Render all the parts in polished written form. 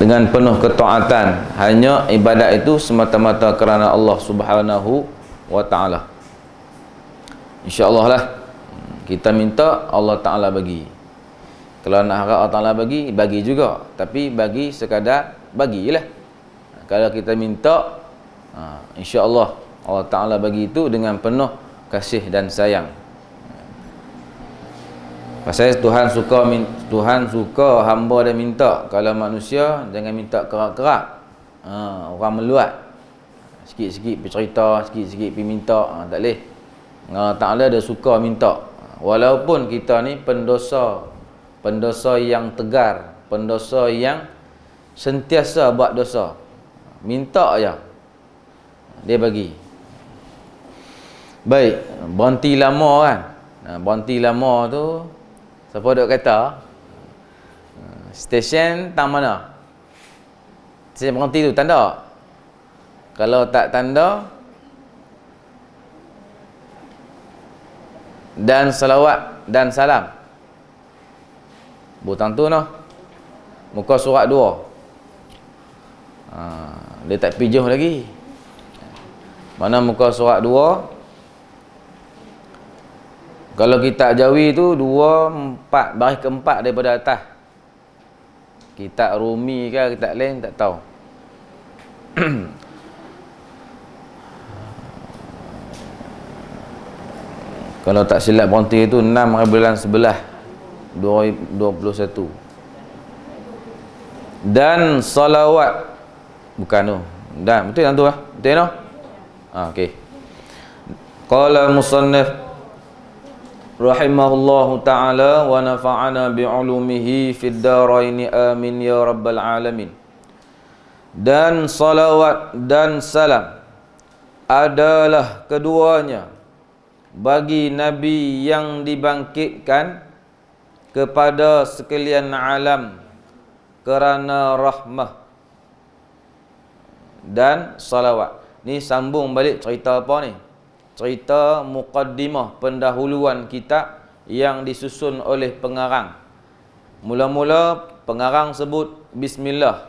dengan penuh ketaatan. Hanya ibadat itu semata-mata kerana Allah Subhanahu wa taala. Insya-Allah lah kita minta Allah Taala bagi. Kalau nak harap Allah Taala bagi juga, tapi bagi sekadar bagilah. Kalau kita minta, insya-Allah Allah Taala bagi itu dengan penuh kasih dan sayang. Pasal Tuhan suka hamba dia minta. Kalau manusia jangan minta kerak-kerak. Orang meluat. Sikit-sikit bercerita, sikit-sikit pergi minta, tak boleh. Allah Taala dia suka minta. Walaupun kita ni pendosa yang tegar, pendosa yang sentiasa buat dosa, minta aja dia bagi. Baik, berhenti lama kan. Berhenti lama tu siapa duk kata stesen tang mana? Stesen berhenti tu tanda. Kalau tak tanda dan salawat dan salam, butang tu noh. Muka surat 2. Dia tak pijuh lagi. Mana muka surat 2? Kalau kitab Jawi tu 2, 4, baris keempat daripada atas. Kitab Rumi ke kitab lain tak tahu. Kalau tak silap berhenti itu 6 bulan 11 2021. Dan salawat bukan tu. Dan betul yang tu lah. Betul no? Okey. Qala musannif rahimahullahu taala wa nafa'ana bi'ulumihi fid darain amin ya rabbal alamin. Dan salawat dan salam adalah keduanya bagi Nabi yang dibangkitkan kepada sekalian alam kerana rahmah dan salawat. Ni sambung balik cerita apa ni? Cerita muqaddimah, pendahuluan kitab yang disusun oleh pengarang. Mula-mula pengarang sebut bismillah.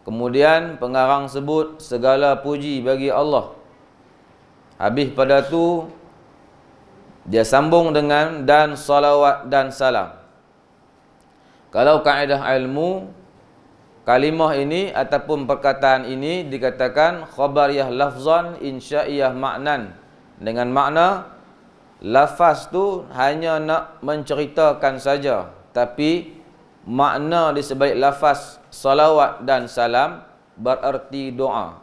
Kemudian pengarang sebut segala puji bagi Allah. Habis pada tu dia sambung dengan dan salawat dan salam. Kalau kaedah ilmu, kalimah ini ataupun perkataan ini dikatakan khabariyah lafzan insya'iyah maknan. Dengan makna lafaz tu hanya nak menceritakan saja, tapi makna di sebalik lafaz salawat dan salam bererti doa.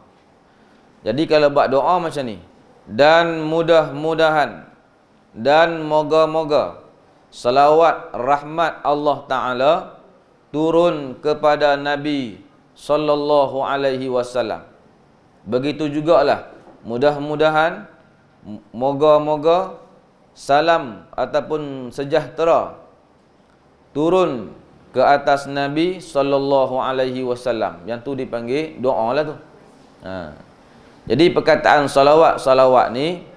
Jadi kalau buat doa macam ni, dan mudah-mudahan dan moga-moga salawat rahmat Allah Ta'ala turun kepada Nabi sallallahu alaihi wasallam. Begitu jugalah mudah-mudahan, moga-moga salam ataupun sejahtera turun ke atas Nabi sallallahu alaihi wasallam. Yang tu dipanggil doa lah tu. Jadi perkataan salawat ni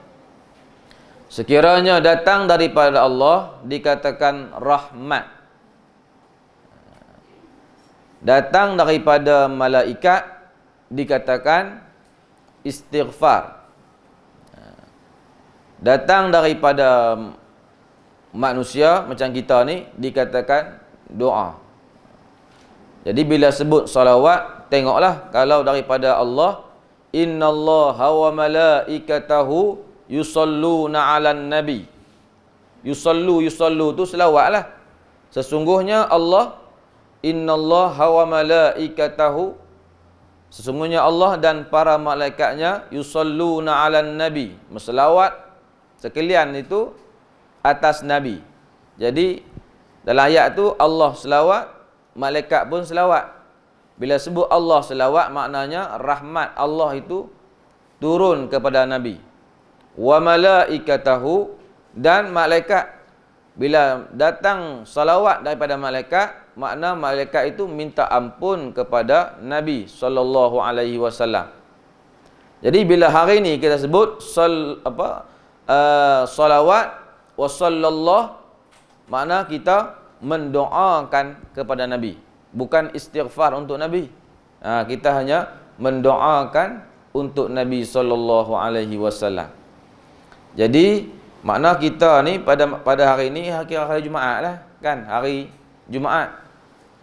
sekiranya datang daripada Allah dikatakan rahmat. Datang daripada malaikat dikatakan istighfar. Datang daripada manusia macam kita ni dikatakan doa. Jadi bila sebut salawat, tengoklah kalau daripada Allah, innallaha wa malaikatahu yusalluna 'alan nabi. Yusallu tu selawat lah. Sesungguhnya Allah, innallaha wa malaikatahu, sesungguhnya Allah dan para malaikatnya yusalluna 'alan nabi, berselawat sekalian itu atas nabi. Jadi dalam ayat tu Allah selawat, malaikat pun selawat. Bila sebut Allah selawat, maknanya rahmat Allah itu turun kepada nabi. Wa malaikatahu, dan malaikat. Bila datang salawat daripada malaikat, makna malaikat itu minta ampun kepada Nabi sallallahu alaihi wasallam. Jadi bila hari ni kita sebut salawat wa sallallahu, makna kita mendoakan kepada Nabi, bukan istighfar untuk Nabi. Kita hanya mendoakan untuk Nabi sallallahu alaihi wasallam. Jadi makna kita ni pada hari ini hari Jumaat lah kan, hari Jumaat,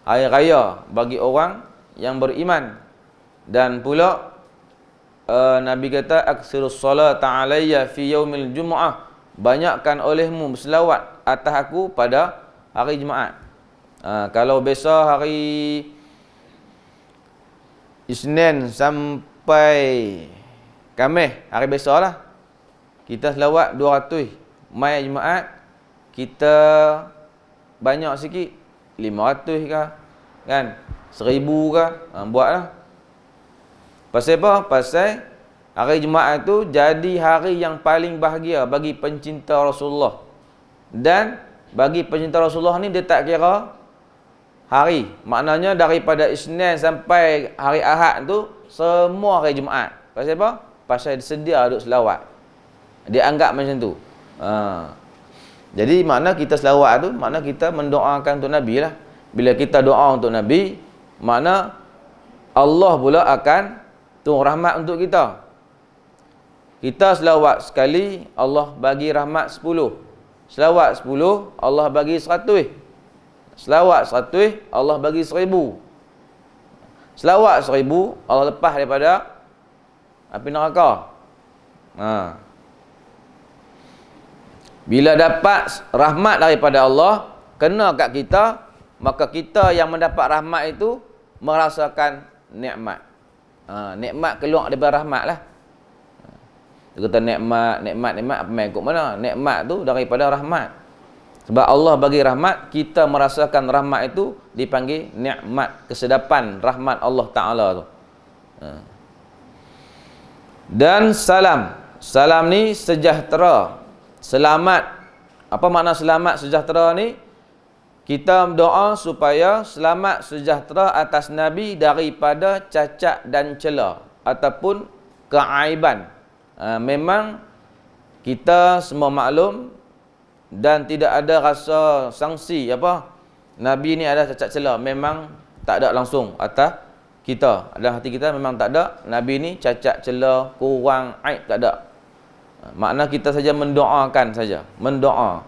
hari raya bagi orang yang beriman. Dan pula Nabi kata aksirus salata alayya fi yaumil jumu'ah, banyakkan olehmu berselawat atas aku pada hari Jumaat. Kalau besok hari Isnin sampai Khamis, hari besok lah, kita selawat 200. Mai Jumaat kita banyak sikit, 500 kah, kan, 1000 kah, buatlah. Pasal apa? Pasal hari Jumaat tu jadi hari yang paling bahagia bagi pencinta Rasulullah. Dan bagi pencinta Rasulullah ni dia tak kira hari. Maknanya daripada Isnin sampai hari Ahad tu semua hari Jumaat. Pasal apa? Pasal sedia duk selawat. Dia anggap macam tu. Jadi makna kita selawat tu, makna kita mendoakan untuk Nabi lah. Bila kita doa untuk Nabi, makna Allah pula akan turun rahmat untuk kita. Kita selawat sekali, Allah bagi rahmat 10. Selawat 10, Allah bagi 100. Selawat 100, Allah bagi 1000. Selawat 1000, Allah lepas daripada api neraka. Bila dapat rahmat daripada Allah, kena kat kita, maka kita yang mendapat rahmat itu merasakan nikmat. Nikmat keluar daripada rahmat lah. Dia kata nikmat apa main ikut mana? Nikmat tu daripada rahmat. Sebab Allah bagi rahmat, kita merasakan rahmat itu dipanggil nikmat, kesedapan rahmat Allah Ta'ala tu. Dan salam. Salam ni sejahtera, selamat. Apa makna selamat sejahtera ni? Kita berdoa supaya selamat sejahtera atas Nabi daripada cacat dan cela ataupun keaiban. Memang kita semua maklum dan tidak ada rasa sangsi apa Nabi ni ada cacat cela, memang tak ada langsung atas kita. Dalam hati kita memang tak ada Nabi ni cacat cela, kurang, aib, tak ada. Makna kita saja mendoakan saja, mendoa.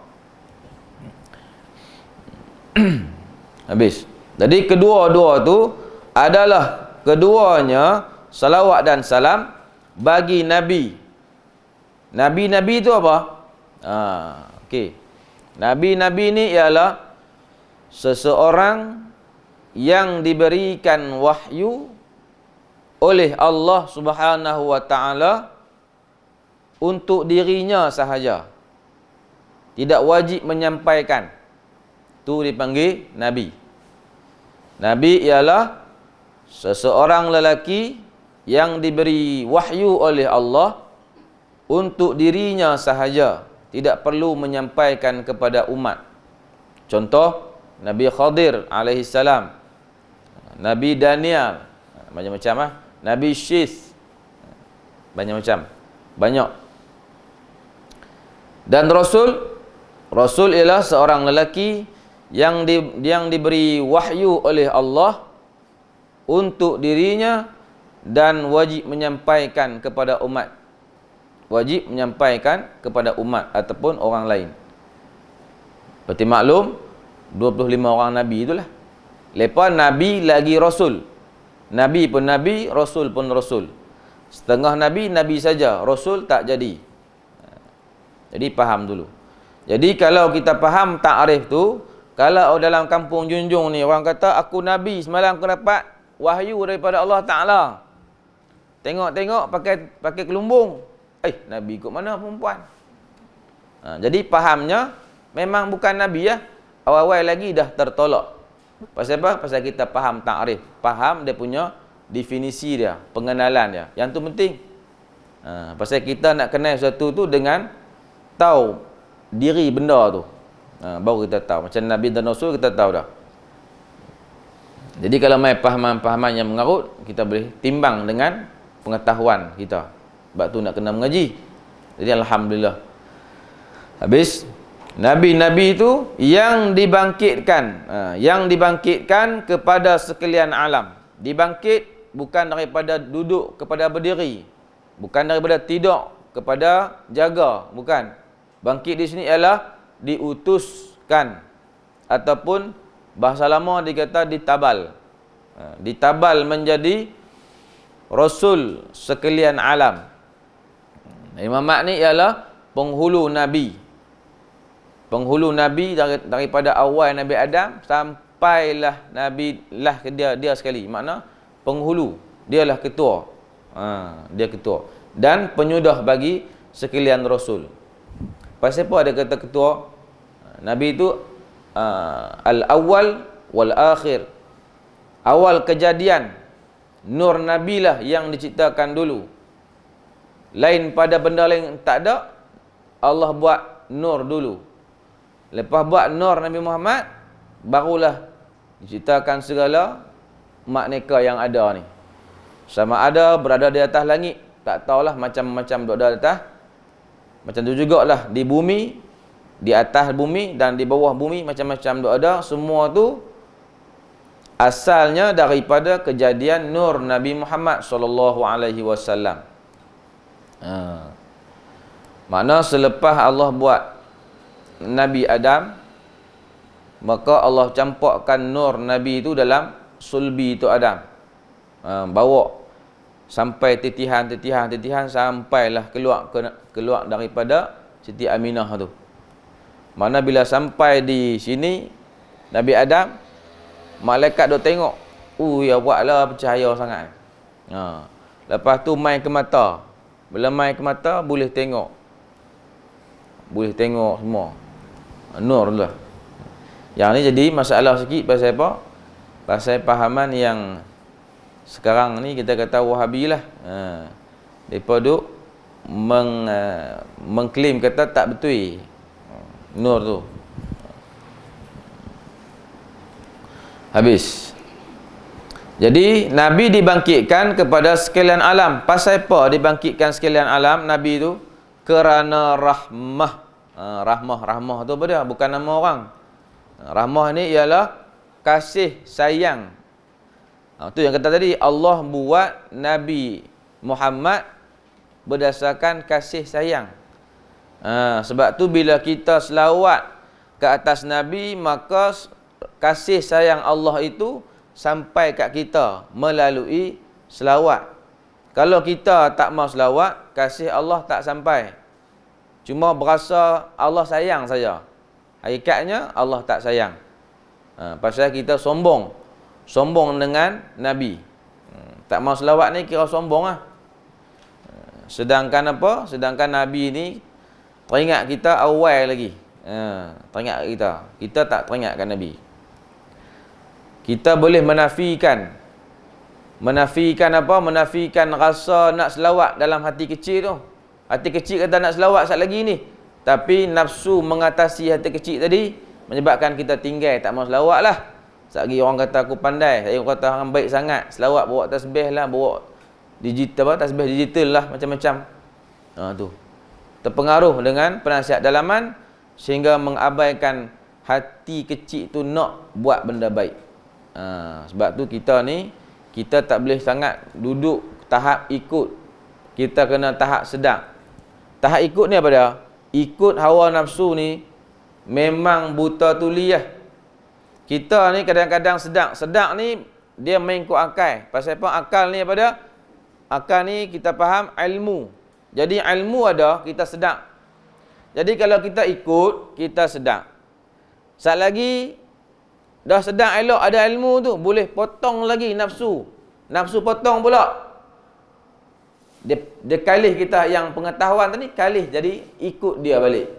Habis. Jadi kedua-dua tu adalah keduanya salawat dan salam bagi Nabi. Nabi-Nabi tu apa? Okey. Nabi-Nabi ni ialah seseorang yang diberikan wahyu oleh Allah Subhanahu wa taala untuk dirinya sahaja. Tidak wajib menyampaikan. Tu dipanggil Nabi. Nabi ialah seseorang lelaki yang diberi wahyu oleh Allah untuk dirinya sahaja, tidak perlu menyampaikan kepada umat. Contoh Nabi Khadir alaihi salam, Nabi Daniel, macam-macam Nabi Syith, banyak. Dan Rasul ialah seorang lelaki yang diberi wahyu oleh Allah untuk dirinya dan wajib menyampaikan kepada umat. Wajib menyampaikan kepada umat ataupun orang lain. Seperti maklum 25 orang Nabi itulah. Lepas Nabi lagi Rasul. Nabi pun Nabi, Rasul pun Rasul. Setengah Nabi, Nabi saja, Rasul tak jadi. Jadi faham dulu. Jadi kalau kita faham takrif tu, kalau dalam kampung Junjung ni orang kata aku Nabi, semalam aku dapat wahyu daripada Allah Ta'ala. Tengok-tengok pakai kelumbung. Nabi ikut mana perempuan? Jadi fahamnya memang bukan Nabi ya. Awal-awal lagi dah tertolak. Pasal apa? Pasal kita faham takrif. Faham dia punya definisi dia, pengenalan dia. Yang tu penting. Pasal kita nak kenal sesuatu tu dengan tahu diri benda tu. Baru kita tahu. Macam Nabi dan Rasul kita tahu dah. Jadi kalau mai pahaman-pahaman yang mengarut, kita boleh timbang dengan pengetahuan kita. Sebab tu nak kena mengaji. Jadi alhamdulillah. Habis Nabi-Nabi itu yang dibangkitkan kepada sekalian alam. Dibangkit bukan daripada duduk kepada berdiri, bukan daripada tidur kepada jaga, bukan. Bangkit di sini ialah diutuskan, ataupun bahasa lama dikata ditabal. Ditabal menjadi Rasul sekalian alam. Imam Mahmud ni ialah penghulu Nabi. Penghulu Nabi daripada awal Nabi Adam sampailah Nabi lah dia sekali. Makna penghulu. Dialah ketua. Dia ketua. Dan penyudah bagi sekalian Rasul. Pasal apa ada kata ketua? Nabi itu al-awwal wal-akhir. Awal kejadian. Nur Nabi lah yang diciptakan dulu. Lain pada benda lain tak ada. Allah buat nur dulu. Lepas buat nur Nabi Muhammad, barulah diciptakan segala makneka yang ada ni. Sama ada berada di atas langit, tak tahulah macam-macam berada di atas. Macam tu jugalah di bumi, di atas bumi dan di bawah bumi, macam-macam berada. Semua tu asalnya daripada kejadian nur Nabi Muhammad sallallahu alaihi wasallam. Makna selepas Allah buat Nabi Adam, maka Allah campurkan nur Nabi itu dalam sulbi itu Adam. Bawa sampai titihan sampailah keluar daripada Siti Aminah tu. Mana bila sampai di sini Nabi Adam, malaikat duk tengok. Ya buatlah bercahaya sangat. Lepas tu main ke mata. Bila main ke mata boleh tengok. Boleh tengok semua. Nur lah. Yang ni jadi masalah sikit pasal apa? Pasal pahaman yang sekarang ni kita kata Wahabi lah. Mereka duk mengklaim kata tak betul nur tu. Habis. Jadi Nabi dibangkitkan kepada sekalian alam. Pasal apa dibangkitkan sekalian alam Nabi tu? Kerana rahmah. Rahmah tu apa dia? Bukan nama orang. Rahmah ni ialah kasih sayang. Tu yang kata tadi, Allah buat Nabi Muhammad berdasarkan kasih sayang. Sebab tu bila kita selawat ke atas Nabi, maka kasih sayang Allah itu sampai kat kita melalui selawat. Kalau kita tak mau selawat, kasih Allah tak sampai. Cuma berasa Allah sayang saja. Hakikatnya Allah tak sayang. Pasal kita sombong. Sombong dengan Nabi. Tak mau selawat ni kira sombong lah. Sedangkan apa? Sedangkan Nabi ni teringat kita awal lagi. Teringat kita. Kita tak teringatkan Nabi. Kita boleh menafikan. Menafikan apa? Menafikan rasa nak selawat dalam hati kecil tu. Hati kecil kata nak selawat sat lagi ni. Tapi nafsu mengatasi hati kecil tadi menyebabkan kita tinggal tak mau selawat lah. Sat lagi orang kata aku pandai, saya kata orang baik sangat, selawat bawa tasbih lah, bawa digital apa, tasbih digital lah, macam-macam. Tu. Terpengaruh dengan penasihat dalaman sehingga mengabaikan hati kecil tu nak buat benda baik. Sebab tu kita ni kita tak boleh sangat duduk tahap ikut. Kita kena tahap sedang. Tahap ikut ni apa dia? Ikut hawa nafsu ni memang buta tuli lah. Kita ni kadang-kadang sedang. Sedang ni dia main ikut akal. Pasal apa? Akal ni apa dia? Akal ni kita faham ilmu. Jadi ilmu ada, kita sedang. Jadi kalau kita ikut, kita sedang. Sat lagi dah sedang elok ada ilmu tu, boleh potong lagi nafsu. Nafsu potong pula. Dia kalih kita yang pengetahuan tadi, kalih jadi ikut dia balik.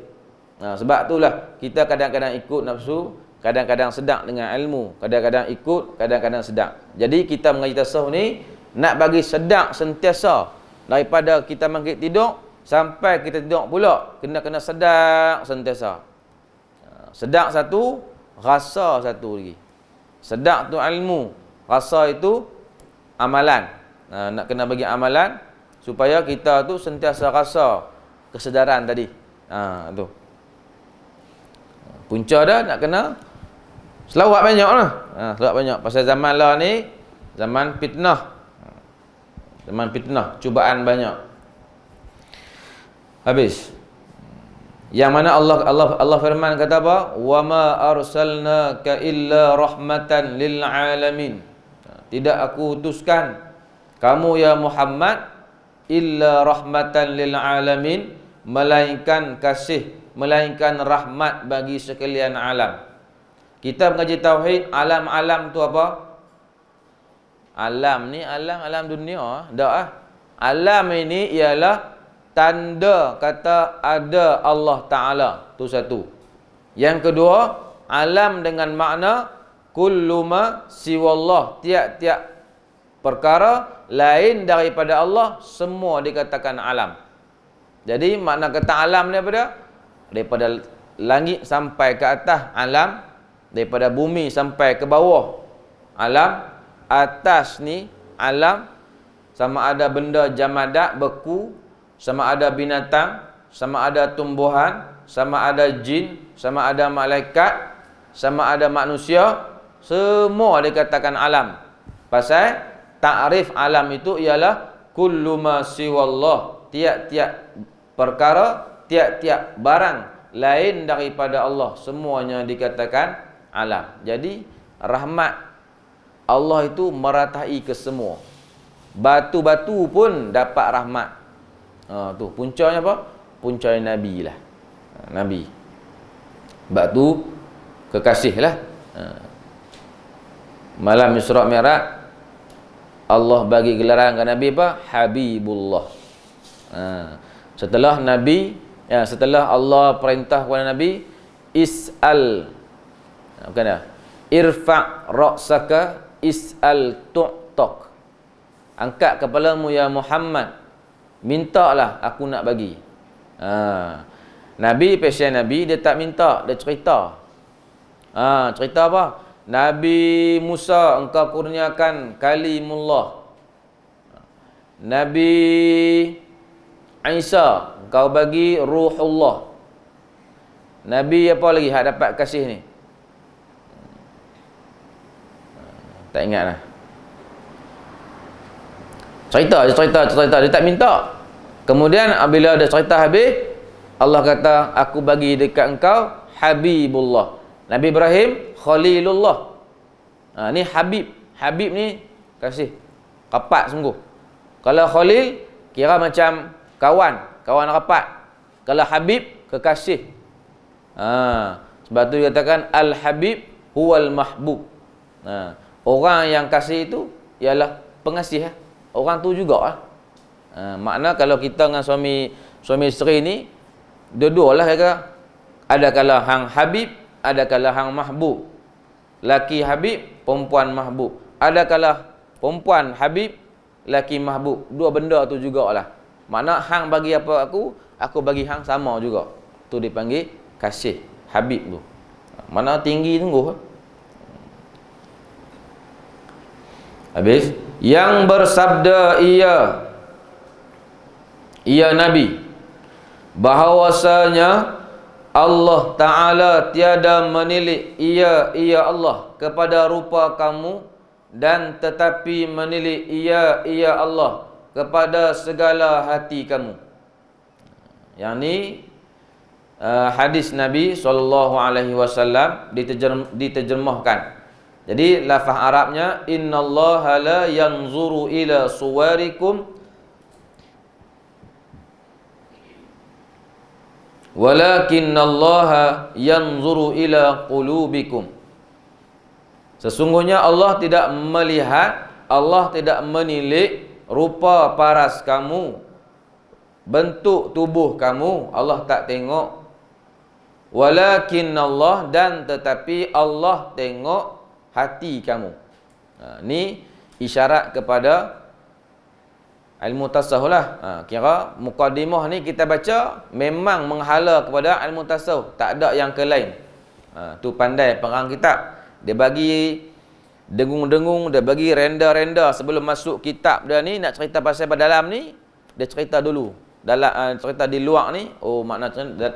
Sebab itulah kita kadang-kadang ikut nafsu, kadang-kadang sedang dengan ilmu, kadang-kadang ikut, kadang-kadang sedang. Jadi kita mengaji tasawuf ni nak bagi sedang sentiasa daripada kita bangkit tidur sampai kita tidur pula, kena sedang sentiasa. Sedang satu, rasa satu lagi. Sedang tu ilmu, rasa itu amalan. Nak kena bagi amalan supaya kita tu sentiasa rasa kesedaran tadi. Tu. Punca dah nak kena selawat banyak lah. Selawat banyak. Pasal zaman lah ni zaman fitnah. Zaman fitnah, cubaan banyak. Habis. Yang mana Allah firman kata apa? Wa ma arsalnaka illa rahmatan lil alamin. Tidak aku utuskan kamu ya Muhammad illa rahmatan lil alamin, melainkan kasih, melainkan rahmat bagi sekalian alam. Kita mengaji tauhid, alam-alam tu apa? Alam ni alam dunia dak ah. Alam ini ialah tanda kata ada Allah Ta'ala. Tu satu. Yang kedua, alam dengan makna kullu ma siwallah, tiap-tiap perkara lain daripada Allah semua dikatakan alam. Jadi makna kata alam ni apa? Daripada langit sampai ke atas alam, daripada bumi sampai ke bawah alam, atas ni alam, sama ada benda jamadak beku, sama ada binatang, sama ada tumbuhan, sama ada jin, sama ada malaikat, sama ada manusia, semua dikatakan alam. Pasal ta'rif alam itu ialah kullu ma siwallah, tiap-tiap perkara, tiap-tiap barang lain daripada Allah, semuanya dikatakan alam. Jadi rahmat Allah itu meratai ke semua. Batu-batu pun dapat rahmat. Tu puncanya apa? Puncanya Nabi lah. Nabi. Batu kekasih lah. Malam Isra' Mi'raj Allah bagi gelaran ke Nabi apa? Habibullah. Setelah Nabi, setelah Allah perintah kepada Nabi, is'al, bukan dah, irfa' ra'saka is'al tu'tak. Angkat kepalamu ya Muhammad, mintalah aku nak bagi. Nabi, pasien Nabi, dia tak minta, dia cerita. Cerita apa? Nabi Musa engkau kurniakan kalimullah. Nabi Isa engkau bagi ruhullah. Nabi apa lagi hak dapat kasih ni? Tak ingat lah. Cerita, dia tak minta. Kemudian bila ada cerita habis, Allah kata aku bagi dekat engkau Habibullah. Nabi Ibrahim Khalilullah. Ni Habib. Habib ni kasih. Rapat sungguh. Kalau Khalil kira macam kawan rapat. Kalau Habib kekasih. Sebab tu dikatakan Al-Habib huwal mahbub. Orang yang kasih itu ialah pengasih. Orang tu juga. Makna kalau kita dengan suami isteri ni, dua-dua lah kata. Ada kala hang Habib, ada kala hang mahbub. Laki Habib, perempuan mahbub. Ada kala perempuan Habib, laki mahbub. Dua benda tu jugalah. Makna hang bagi apa aku bagi hang sama juga. Tu dipanggil kasih Habib tu. Mana tinggi sungguh. Habis yang bersabda ia Nabi bahawasanya Allah Ta'ala tiada menilik ia Allah kepada rupa kamu, dan tetapi menilik ia Allah kepada segala hati kamu. Yang ni hadis Nabi SAW diterjemahkan. Jadi lafaz Arabnya innallaha la yanzuru ila suwarikum walakinnallaha yanzuru ila qulubikum. Sesungguhnya Allah tidak melihat, Allah tidak menilik rupa paras kamu, bentuk tubuh kamu, Allah tak tengok. Walakinnallah, dan tetapi Allah tengok hati kamu. Ni isyarat kepada ilmu tasawuf lah. Kira muqaddimah ni kita baca memang menghala kepada ilmu tasawuf, tak ada yang ke lain. Tu pandai pengarang kitab. Dia bagi dengung-dengung, dia bagi renda-renda sebelum masuk kitab dia ni. Nak cerita pasal dalam ni, dia cerita dulu. Dalam cerita di luar ni, makna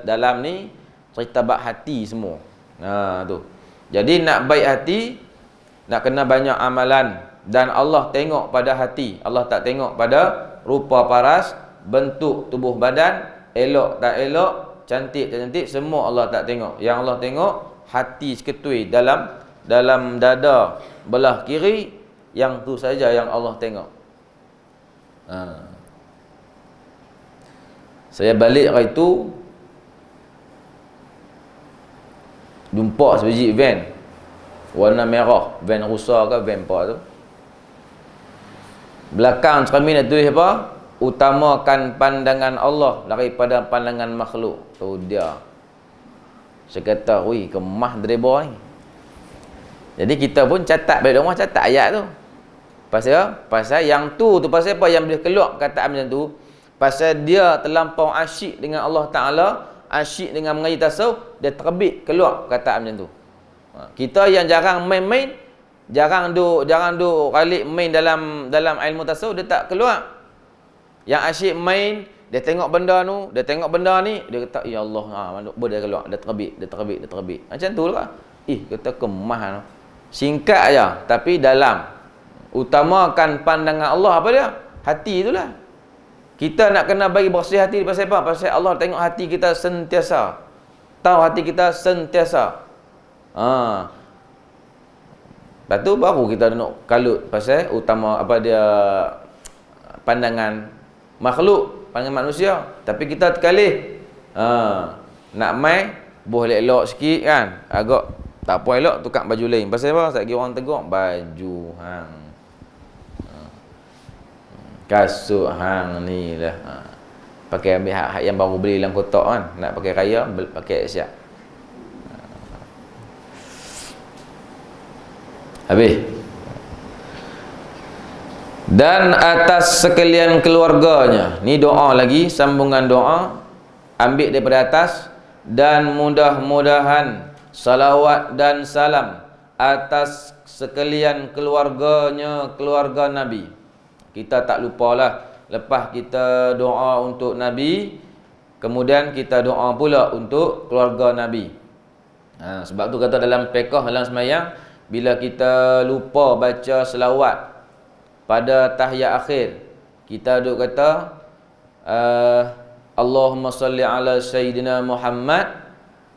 dalam ni cerita bab hati semua. Tu. Jadi nak baik hati, nak kena banyak amalan. Dan Allah tengok pada hati. Allah tak tengok pada rupa paras, bentuk tubuh badan, elok tak elok, cantik tak cantik, semua Allah tak tengok. Yang Allah tengok hati seketui dalam dada belah kiri, yang tu saja yang Allah tengok. Saya balik hari tu, jumpa sebiji van warna merah, van rusa ke van apa tu. Belakang cermin itu tulis apa? Utamakan pandangan Allah daripada pandangan makhluk. Tu dia. Saya kata, "Ui, kemah dreba ni." Jadi kita pun catat balik rumah, catat ayat tu. Pasal yang tu pasal apa yang boleh keluar kataan macam tu? Pasal dia terlampau asyik dengan Allah Taala, asyik dengan mengaji tasawuf, dia terbit keluar kataan macam tu. Kita yang jarang main-main, jarang duk kali main dalam ilmu tasawuf, dia tak keluar. Yang asyik main, dia tengok benda tu, dia tengok benda ni, dia kata, "Ya Allah, boleh keluar, dia terbit." Macam tu lah. Kata kemah tu. Singkat aja, tapi dalam. Utamakan pandangan Allah apa dia? Hati itulah. Kita nak kena bagi bersih hati pasal apa? Pasal Allah tengok hati kita sentiasa. Tahu hati kita sentiasa. Lepas tu baru kita nak kalut pasal utama apa dia pandangan makhluk, pandangan manusia. Tapi kita terkalih. Nak mai boleh elok sikit kan. Agak tak apa elok, tukar baju lain. Pasal apa? Satgi orang tegur baju hang. Kasut hang ni lah. Pakai ambil hak yang baru beli dalam kotak kan. Nak pakai raya, pakai siap. Habis. Dan atas sekalian keluarganya. Ni doa lagi, sambungan doa. Ambil daripada atas. Dan mudah-mudahan salawat dan salam atas sekalian keluarganya, keluarga Nabi. Kita tak lupalah, lepas kita doa untuk Nabi, kemudian kita doa pula untuk keluarga Nabi. Sebab tu kata dalam fiqh, dalam sembahyang, bila kita lupa baca selawat pada tahiyat akhir, kita duk kata Allahumma salli ala Sayyidina Muhammad.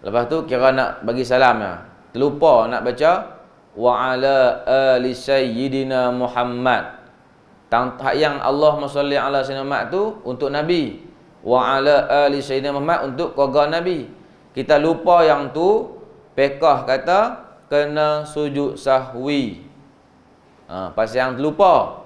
Lepas tu kira nak bagi salam ya. Terlupa nak baca wa ala ali Sayyidina Muhammad. Hak yang Allahumma salli ala Sayyidina Muhammad tu untuk Nabi, wa ala ali Sayyidina Muhammad untuk keluarga Nabi. Kita lupa yang tu, fiqh kata kena sujud sahwi. Pasal yang terlupa.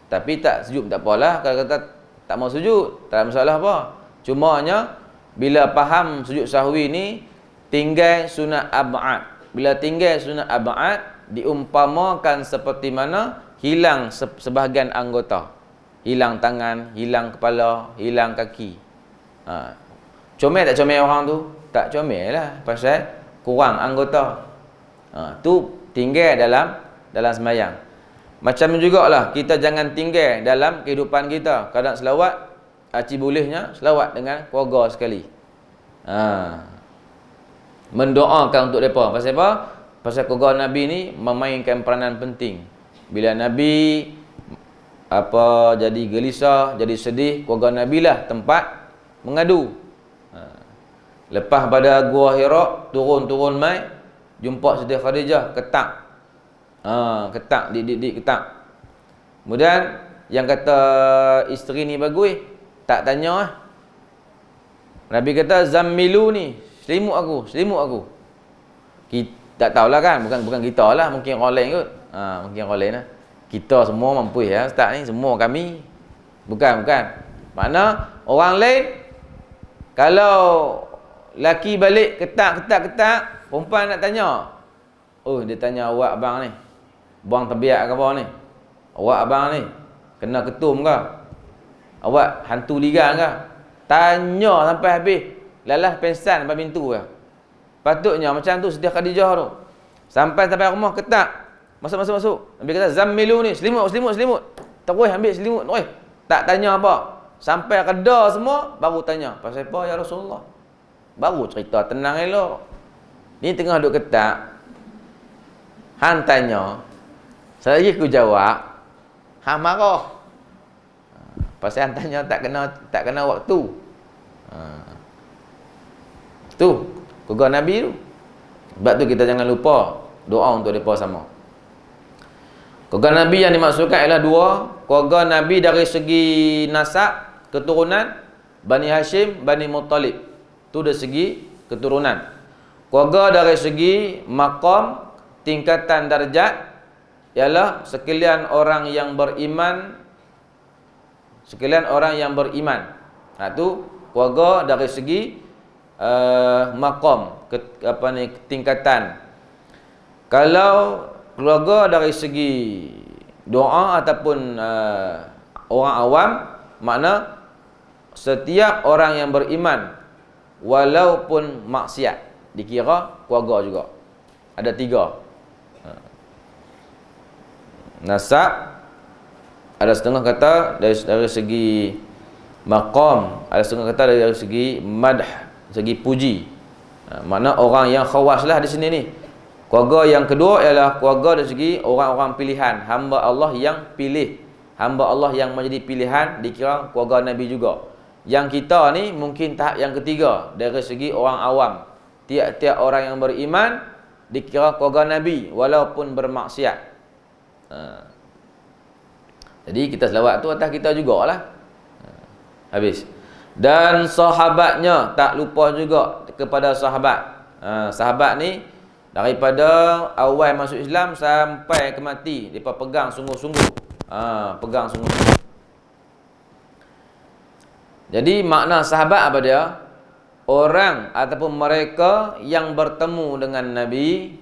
Tapi tak sujud tak apalah. Kalau kata tak mau sujud, tak ada masalah apa. Cumanya bila faham sujud sahwi ni, tinggal sunat ab'ad. Bila tinggal sunat ab'ad, diumpamakan seperti mana hilang sebahagian anggota. Hilang tangan, hilang kepala, hilang kaki. Comel tak comel orang tu? Tak comel lah. Pasal kurang anggota. Tu tinggal dalam sembahyang. Macam jugalah, kita jangan tinggal dalam kehidupan kita. Kadang selawat, bolehnya selawat dengan keluarga sekali. Mendoakan untuk mereka. Pasal apa? Pasal keluarga Nabi ni memainkan peranan penting. Bila Nabi jadi gelisah, jadi sedih, keluarga Nabi lah tempat mengadu. Lepas pada Gua Hira, turun mai, jumpa Siti Khadijah, ketak. Ketak, ketak. Kemudian yang kata isteri ni bagus, tak tanya lah. Nabi kata, "Zammilu ni, selimut aku." Kita tak tahulah kan, bukan kita lah, mungkin orang lain kot. Mungkin orang lain lah. Kita semua mampu ya, Ustaz ni, semua kami. Bukan. Makna orang lain, kalau laki balik ketak, perempuan nak tanya. Dia tanya, "Awak abang ni, buang terbiak ke apa ni? Awak abang ni, kena ketum ke? Awak hantu ligan ke?" Tanya sampai habis. Lalah pensan sampai pintu ke. Patutnya macam tu Siti Khadijah tu. Sampai rumah ketak. Masuk. Nabi kata, "Zammilu ni, selimut. Terus ambil selimut. Tak tanya apa. Sampai reda semua, baru tanya. Pasal apa ya Rasulullah? Baru cerita tenang elok. Ni tengah duk ketak. Han tanya, Saya lagi aku jawab, hang marah. Pasal hang tanya tak kena waktu. Tu keluarga Nabi tu. Sebab tu kita jangan lupa doa untuk mereka sama. Keluarga Nabi yang dimaksudkan ialah dua. Keluarga Nabi dari segi nasab, keturunan, Bani Hashim, Bani Muttalib. Tu dari segi keturunan. Keluarga dari segi maqam, tingkatan darjat, ialah sekalian orang yang beriman. Sekalian orang yang beriman. Tu keluarga dari segi maqam, tingkatan. Kalau keluarga dari segi doa ataupun orang awam, makna setiap orang yang beriman walaupun maksiat dikira keluarga juga. Ada 3. Nasab, ada setengah kata dari segi maqam, ada setengah kata dari segi madh, segi puji. Makna orang yang khawas lah di sini ni. Keluarga yang kedua ialah keluarga dari segi orang-orang pilihan, hamba Allah yang pilih, hamba Allah yang menjadi pilihan, dikira keluarga Nabi juga. Yang kita ni mungkin tahap yang ketiga dari segi orang awam. Tiap-tiap orang yang beriman dikira keluarga Nabi walaupun bermaksiat. Jadi kita selawat tu atas kita jugalah. Habis. Dan sahabatnya, tak lupa juga kepada sahabat. Sahabat ni daripada awal masuk Islam sampai ke mati, mereka pegang sungguh-sungguh. Pegang sungguh-sungguh. Jadi makna sahabat apa dia? Orang ataupun mereka yang bertemu dengan Nabi,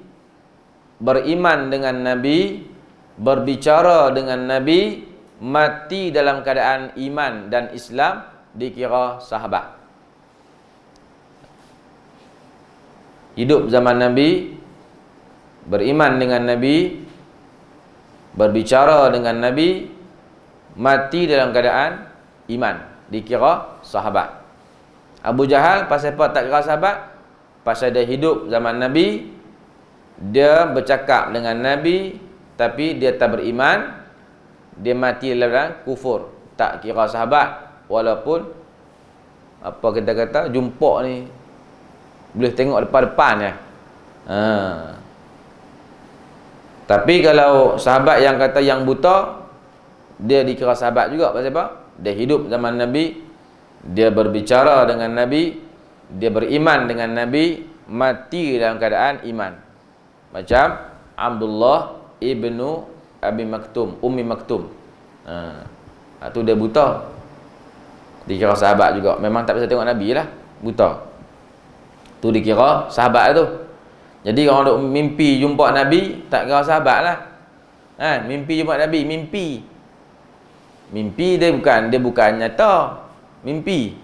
beriman dengan Nabi, berbicara dengan Nabi, mati dalam keadaan iman dan Islam, dikira sahabat. Hidup zaman Nabi, beriman dengan Nabi, berbicara dengan Nabi, mati dalam keadaan iman, dikira sahabat. Abu Jahal pasal apa tak kira sahabat? Pasal dia hidup zaman Nabi, dia bercakap dengan Nabi, tapi dia tak beriman, dia mati dalam keadaan kufur, tak kira sahabat. Walaupun apa kita kata, jumpa ni boleh tengok depan-depan ya. Tapi kalau sahabat yang kata yang buta, dia dikira sahabat juga. Pasal apa? Dia hidup zaman Nabi, dia berbicara dengan Nabi, dia beriman dengan Nabi, mati dalam keadaan iman. Macam Abdullah ibnu Abi Maktum, Ummi Maktum. Tu dia buta, dikira sahabat juga. Memang tak bisa tengok Nabi lah, buta. Tu dikira sahabat tu. Jadi orang duk mimpi jumpa Nabi, tak kira sahabat lah. Mimpi jumpa Nabi, mimpi. Mimpi dia bukan nyata, mimpi.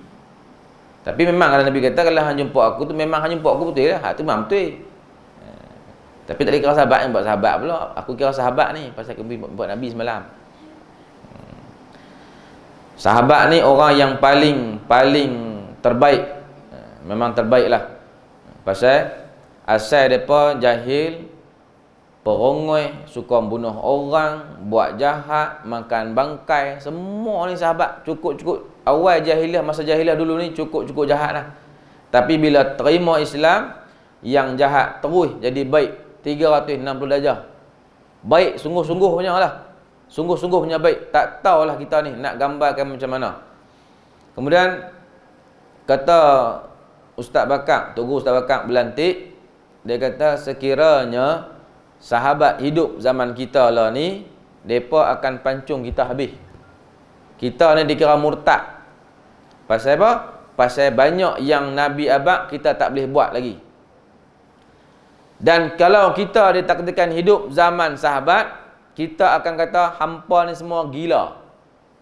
Tapi memang kalau Nabi kata, kalau hang jumpa aku tu memang hang jumpa aku betul lah. Tu memang betul. Tapi tak dikira sahabat, yang buat sahabat pula. Aku kira sahabat ni pasal aku jumpa Nabi semalam. Sahabat ni orang yang paling terbaik. Memang terbaik lah. Pasal asal mereka jahil, perongoi, suka bunuh orang, buat jahat, makan bangkai. Semua ni sahabat cukup-cukup. Awal jahiliah, masa jahiliah dulu ni cukup-cukup jahat lah. Tapi bila terima Islam, yang jahat terus jadi baik 360 darjah. Baik sungguh-sungguh punya lah. Sungguh-sungguh punya baik. Tak tahulah kita ni nak gambarkan macam mana. Kemudian kata Ustaz Bakar, Tugu Ustaz Bakar Belantik, dia kata sekiranya sahabat hidup zaman kita lah ni, mereka akan pancung kita habis. Kita ni dikira murtad. Pasal apa? Pasal banyak yang Nabi abad kita tak boleh buat lagi. Dan kalau kita ditakdirkan hidup zaman sahabat, kita akan kata hampa ni semua gila.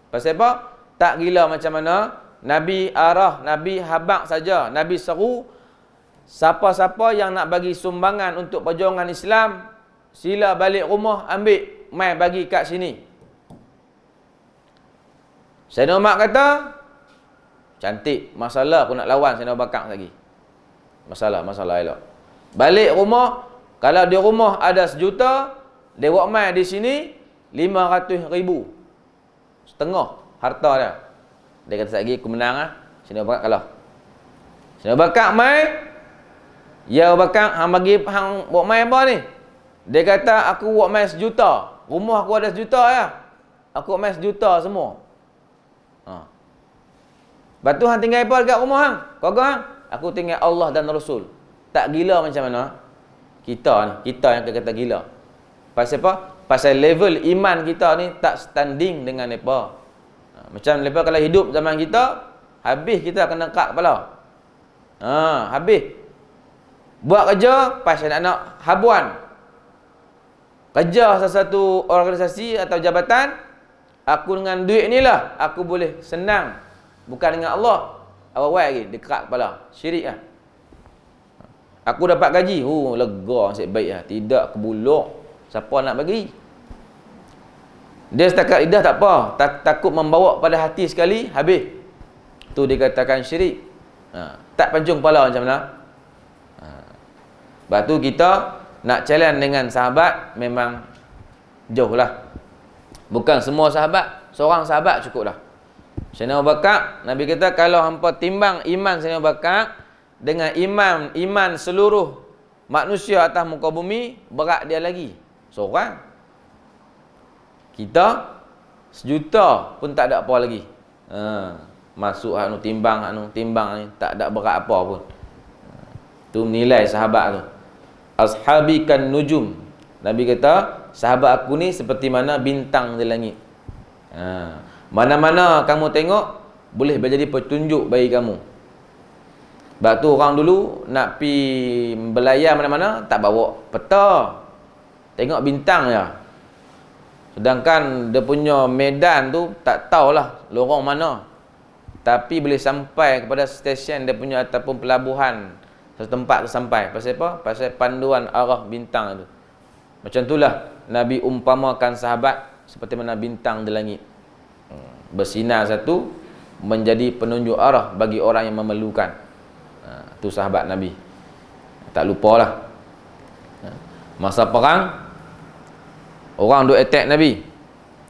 Pasal apa? Tak gila macam mana? Nabi arah, Nabi habaq saja. Nabi seru, siapa-siapa yang nak bagi sumbangan untuk perjuangan Islam, sila balik rumah ambil, mai bagi kat sini. Sayyidina Umar kata, cantik, masalah aku nak lawan Sayyidina Bakar lagi. Masalah elok. Balik rumah, kalau di rumah ada 1 juta, Dia buat mai di sini 500,000. Setengah harta dia. Dia kata lagi aku menang ah. Sini Abu Bakar kalah. Sini Abu Bakar mai. Ya Abu Bakar hang bagi hang buat mai apa ni? Dia kata aku buat mai 1 juta. Rumah aku ada 1 juta ya. Aku buat mai 1 juta semua. Ha. Lepas tu hang tinggal apa dekat rumah hang? Keluarga hang? Aku tinggal Allah dan Rasul. Tak gila macam mana? Kita yang kata gila. Pasal apa? Pasal level iman kita ni tak standing dengan mereka. Macam mereka kalau hidup zaman kita, habis kita kena kak kepala. Habis. Buat kerja, pasal nak habuan. Kerja sesuatu organisasi atau jabatan, aku dengan duit ni lah, aku boleh senang. Bukan dengan Allah. Awal-awal lagi, dia kerak kepala. Syirik lah. Aku dapat gaji. Lega, nasib baik lah. Tidak kebuluk. Siapa nak bagi? Dia setakat lidah tak apa. Takut membawa pada hati sekali, habis. Tu dikatakan syirik. Tak pancung kepala macam mana? Sebab tu kita nak challenge dengan sahabat, memang jauh lah. Bukan semua sahabat. Seorang sahabat cukup lah. Sayyidina Abu Bakar, Nabi kata kalau hampa timbang iman Sayyidina Abu Bakar dengan iman seluruh manusia atas muka bumi, berat dia lagi. Seorang. Kita 1 juta pun tak ada apa lagi. Masuk timbang ni tak ada berat apa pun. Tu menilai sahabat tu. Ashabi kan nujum. Nabi kata sahabat aku ni seperti mana bintang di langit. Mana-mana kamu tengok, boleh menjadi petunjuk bagi kamu. Sebab tu orang dulu nak pi belayar mana-mana, tak bawa peta. Tengok bintang je. Sedangkan dia punya medan tu, tak tahulah lorong mana. Tapi boleh sampai kepada stesen dia punya ataupun pelabuhan. Satu tempat tu sampai. Pasal apa? Pasal panduan arah bintang tu. Macam itulah Nabi umpamakan sahabat seperti mana bintang di langit. Bersinar satu, menjadi penunjuk arah bagi orang yang memerlukan. Tu sahabat Nabi. Tak lupalah. Masa perang, orang duk attack Nabi.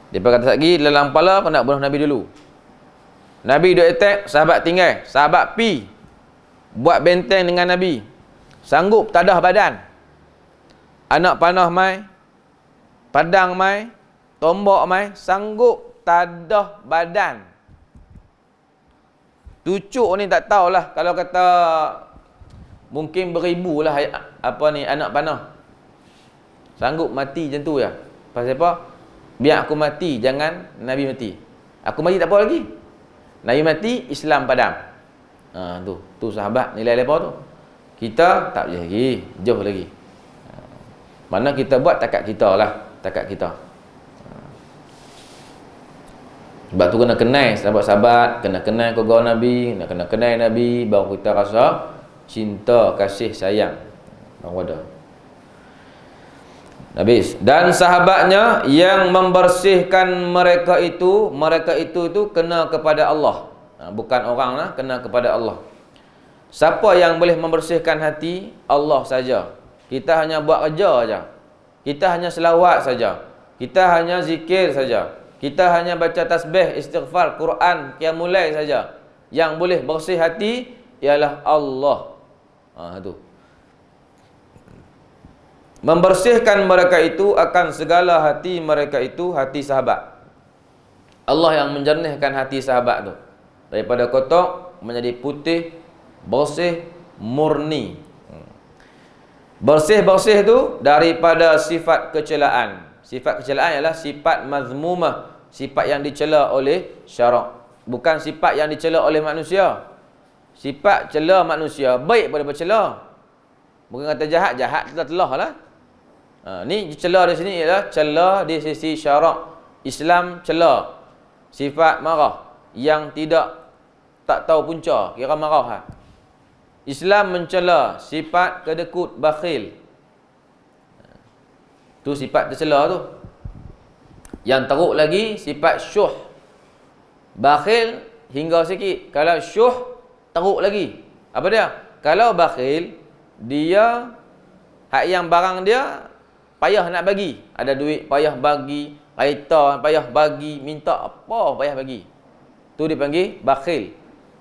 Dia kata lagi, lelang kepala, kau nak bunuh Nabi dulu. Nabi duk attack, sahabat tinggal. Sahabat pi buat benteng dengan Nabi. Sanggup tadah badan. Anak panah mai, padang mai, tombak mai, sanggup tadah badan. Cucuk ni tak tahulah, kalau kata mungkin beribu lah anak panah. Sanggup mati macam tu ya. Pasal apa? Biar aku mati, jangan Nabi mati. Aku mati tak apa lagi. Nabi mati, Islam padam. Tu sahabat nilai lepas tu. Kita tak boleh lagi, jauh lagi. Mana kita buat takat kita lah, takat kita. Sebab tu kena kenal sahabat-sahabat, kena kenal keluarga Nabi, kena kenal Nabi, baru kita rasa cinta, kasih, sayang. Baru ada. Habis. Dan sahabatnya yang membersihkan mereka itu kena kepada Allah. Bukan orang lah, kena kepada Allah. Siapa yang boleh membersihkan hati? Allah saja. Kita hanya buat kerja saja. Kita hanya selawat saja. Kita hanya zikir saja. Kita hanya baca tasbih, istighfar, Quran, qiyamul lail saja. Yang boleh bersih hati ialah Allah. Tu. Membersihkan mereka itu akan segala hati mereka itu hati sahabat. Allah yang menjernihkan hati sahabat tu. Daripada kotor menjadi putih, bersih, murni. Bersih-bersih tu daripada sifat kecelaan. Sifat kecelaan ialah sifat mazmumah, sifat yang dicela oleh syarak. Bukan sifat yang dicela oleh manusia. Sifat cela manusia baik pada bercela. Bukan kata jahat, jahat telah lah. Ni cela di sini ialah cela di sisi syarak. Islam cela sifat marah yang tak tahu punca, kira marah. Islam mencela sifat kedekut, bakhil. Tu sifat tercela tu. Yang teruk lagi sifat syuh. Bakhil hingga sikit. Kalau syuh teruk lagi. Apa dia? Kalau bakhil, dia hak yang barang dia payah nak bagi. Ada duit payah bagi, kereta payah bagi, minta apa payah bagi. Tu dipanggil bakhil.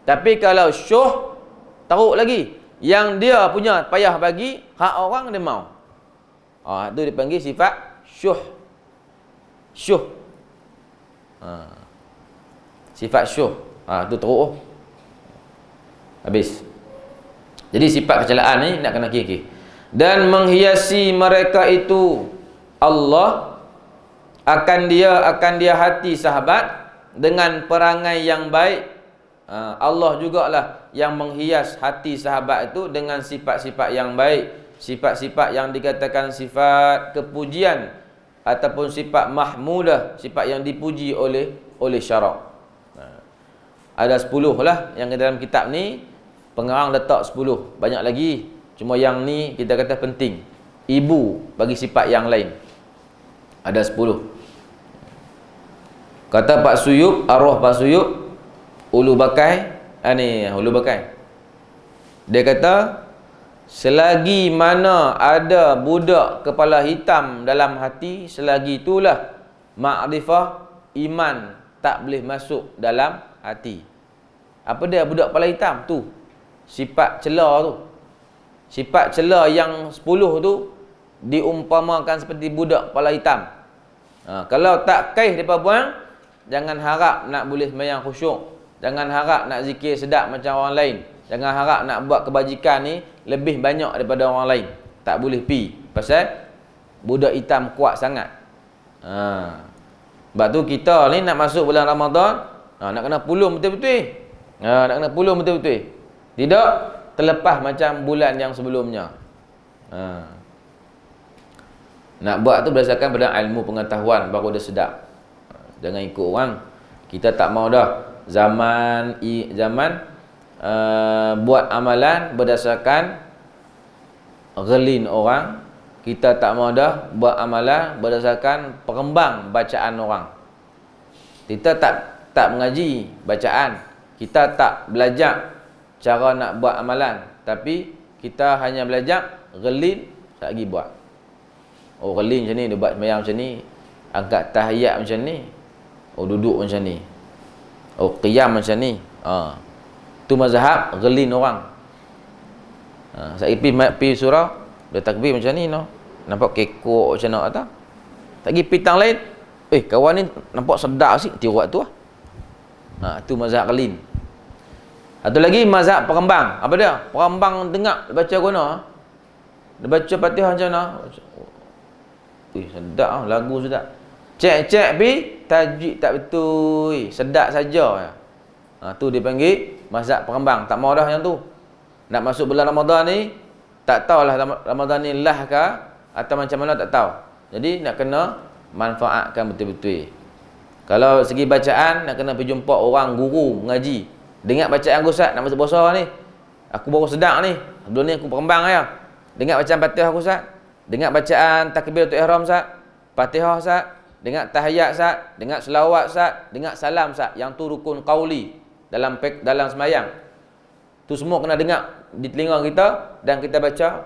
Tapi kalau syuh, teruk lagi. Yang dia punya payah bagi, hak orang dia mau. Tu dipanggil sifat syuh. Syuh. Sifat syuh. Tu teruk. Habis. Jadi sifat kecelaan ni nak kena kira-kira. Dan menghiasi mereka itu Allah akan dia hati sahabat dengan perangai yang baik. Allah jugalah yang menghias hati sahabat itu dengan sifat-sifat yang baik, sifat-sifat yang dikatakan sifat kepujian ataupun sifat mahmudah, sifat yang dipuji oleh syarak. Ada 10 lah yang dalam kitab ni, pengarang letak 10, banyak lagi. Cuma yang ni kita kata penting. Ibu bagi sifat yang lain. Ada 10. Kata Pak Suyup, arwah Pak Suyup, Ulu Bakai, Ulu Bakai. Dia kata, selagi mana ada budak kepala hitam dalam hati, selagi itulah ma'rifah iman tak boleh masuk dalam hati. Apa dia budak kepala hitam tu? Sifat celah tu. Sifat celah yang 10 tu diumpamakan seperti budak kepala hitam. Kalau tak kaih depa buang, jangan harap nak boleh sembahyang khusyuk. Jangan harap nak zikir sedap macam orang lain. Jangan harap nak buat kebajikan ni lebih banyak daripada orang lain. Tak boleh pi. Pasal budak hitam kuat sangat. Sebab tu kita ni nak masuk bulan Ramadan, nak kena pulung betul-betul. Nak kena pulung betul-betul. Tidak terlepas macam bulan yang sebelumnya. Nak buat tu berdasarkan pada ilmu pengetahuan, baru dia sedap. Jangan ikut orang. Kita tak mau dah zaman buat amalan berdasarkan gelin orang. Kita tak mau dah buat amalan berdasarkan perkembang bacaan orang. Kita tak mengaji bacaan. Kita tak belajar cara nak buat amalan, tapi kita hanya belajar gelin tak lagi buat. Gelin macam ni, dia buat sembahyang macam ni, angkat tahiyat macam ni, duduk macam ni, qiyam macam ni. Tu mazhab gelin orang. Saya pergi surau, dia takbir macam ni, nampak kekok macam nak tak? Tak pergi pitang lain, kawan ni nampak sedap sih tiurat tu. Tu mazhab gelin. Satu lagi mazhab perkembang. Apa dia? Perkembang dengar dia baca guna. Dia baca Fatihah macam mana? Sedap lagu sedap. Cek pi tajwid tak betul. Sedap saja. Tu dipanggil mazhab perkembang. Tak mau dah yang tu. Nak masuk bulan Ramadan ni, tak tahulah Ramadan ni lah ke atau macam mana tak tahu. Jadi nak kena manfaatkan betul-betul. Kalau segi bacaan, nak kena pergi jumpa orang guru mengaji. Dengar bacaan aku Ustaz, nak masuk puasa ni. Aku baru sedar ni. Sebelum ni aku berkembang ya. Dengar bacaan Fatihah aku Ustaz. Dengar bacaan takbiratul ihram Ustaz. Fatihah Ustaz. Dengar tahiyat Ustaz. Dengar selawat Ustaz. Dengar salam Ustaz. Yang tu rukun qauli dalam sembahyang. Tu semua kena dengar di telinga kita dan kita baca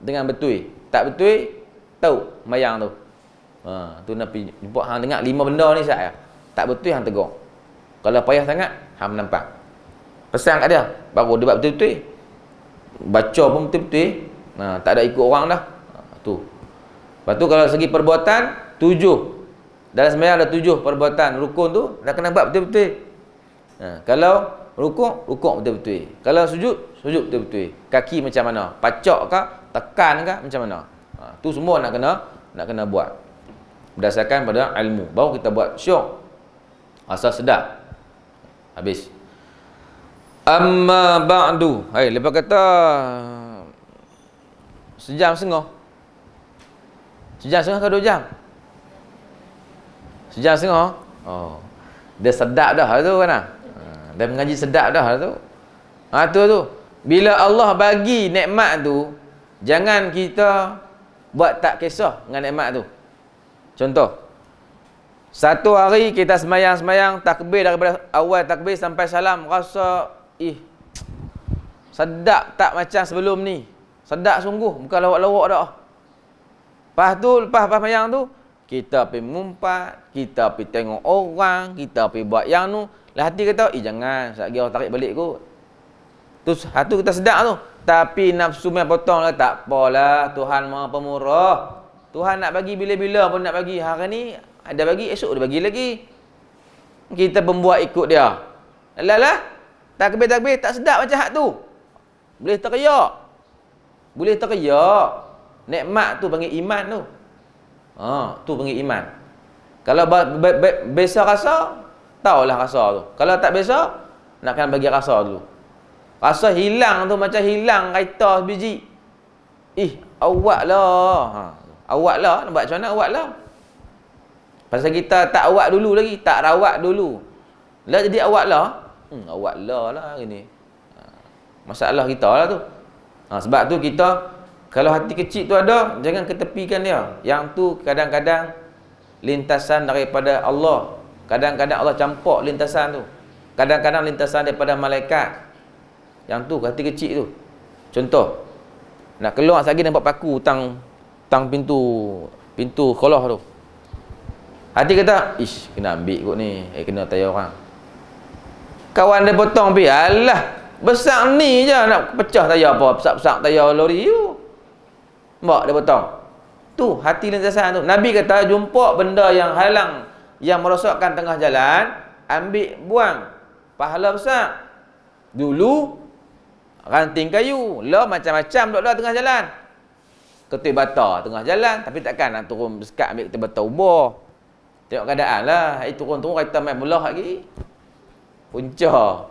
dengan betul. Tak betul, tahu sembahyang tu. Tu nak pergi jumpa hang dengar 5 benda ni Ustaz ya. Tak betul hang tegur. Kalau payah sangat, hang nampak. Pesan kat dia, baru dia buat betul-betul. Baca pun betul-betul. Tak ada ikut orang dah. Tu. Lepas tu kalau segi perbuatan, 7. Dalam sembahyang ada 7 perbuatan rukun tu, dah kena buat betul-betul. Kalau rukuk betul-betul. Kalau sujud betul-betul. Kaki macam mana? Pacak ke? Tekan ke? Macam mana? Tu semua nak kena buat. Berdasarkan pada ilmu. Baru kita buat syok. Asal sedap. Habis. Amma ba'du. Lepas kata sejam setengah. Sejam setengah ke 2 jam? Sejam setengah? Dia sedap dah tu kan? Dia mengaji sedap dah tu. Tu. Bila Allah bagi nikmat tu, jangan kita buat tak kisah dengan nikmat tu. Contoh, satu hari kita sembahyang takbir daripada awal takbir sampai salam, rasa sedap tak macam sebelum ni. Sedap sungguh, bukan lawak-lawak dah. Lepas mayang tu, kita pergi mengumpat, kita pergi tengok orang, kita pergi buat yang tu. Lah hati kata, jangan, sekejap lagi orang tarik balik kot. Tu satu kita sedap tu. Tapi nafsu main potong lah, tak apalah, Tuhan Maha Pemurah. Tuhan nak bagi bila-bila pun nak bagi. Hari ni ada bagi, esok dia bagi lagi. Kita pembuat ikut dia. Alah, takbir-takbir tak sedap macam hak tu. Boleh teriak. Boleh teriak. Nikmat tu panggil iman tu. Tu panggil iman. Kalau biasa rasa, tahulah rasa tu. Kalau tak biasa, nak kena bagi rasa dulu. Rasa hilang tu macam hilang raita biji. Awak lah. Awak lah. Nak buat macam mana awak lah? Pasal kita tak awak dulu lagi. Tak rawat dulu. Lah jadi awak lah. Awak lah hari ni. Masalah kita lah tu. Sebab tu kita, kalau hati kecil tu ada, jangan ketepikan dia. Yang tu kadang-kadang lintasan daripada Allah. Kadang-kadang Allah campak lintasan tu. Kadang-kadang lintasan daripada malaikat. Yang tu hati kecil tu. Contoh, nak keluar lagi nampak paku tang pintu kolah tu. Hati kata, kena ambil kot ni. Kena tayar orang. Kawan dia potong pergi. Alah, besar ni je nak pecah tayar apa. Besar-besar tayar lori tu. Mbak dia potong. Tu hati lintasan tu. Nabi kata, jumpa benda yang halang, yang merosakkan tengah jalan, ambil buang. Pahala besar. Dulu ranting kayu, lah macam-macam duduk tengah jalan. Ketul bata tengah jalan, tapi takkan nak turun bersekat ambil ketul bata ubah. Tengok keadaan lah. Turun-turun kereta main belah lagi. Punca.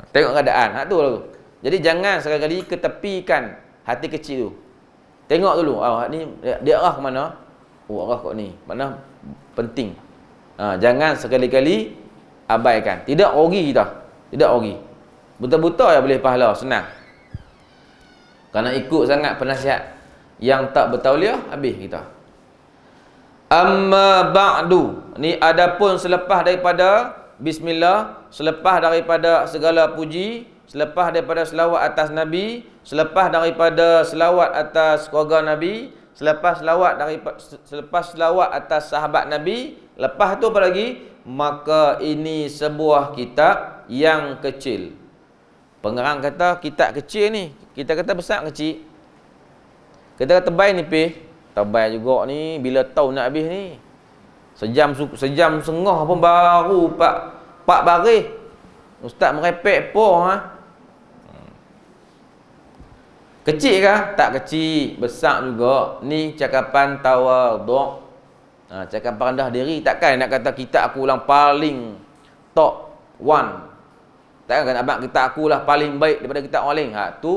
Tengok keadaan. Hak tu lah tu. Jadi jangan sekali-kali ketepikan hati kecil tu. Tengok dulu. Ni dia arah ke mana? Arah kat ni. Mana penting. Jangan sekali-kali abaikan. Tidak rugi kita. Tidak rugi. Buta-buta ya boleh pahala. Senang. Kerana ikut sangat penasihat yang tak bertauliah, habis kita. Amma ba'du. Ni adapun selepas daripada bismillah, selepas daripada segala puji, selepas daripada selawat atas Nabi, selepas daripada selawat atas keluarga Nabi, selepas selawat atas sahabat Nabi, lepas tu apa lagi? Maka ini sebuah kitab yang kecil. Pengarang kata kitab kecil ni. Kita kata besar kecil. Kita kata tebal ni tebal juga ni. Bila tahu nak habis ni. Sejam setengah pun baru pak baris. Ustaz merepek po Kecil kah? Tak kecil, besar juga. Ni cakapan tawadhu'. Cakapan rendah diri. Takkan nak kata kitab aku yang paling top 1. Takkan kata abang kitab aku lah paling baik daripada kitab orang lain. Tu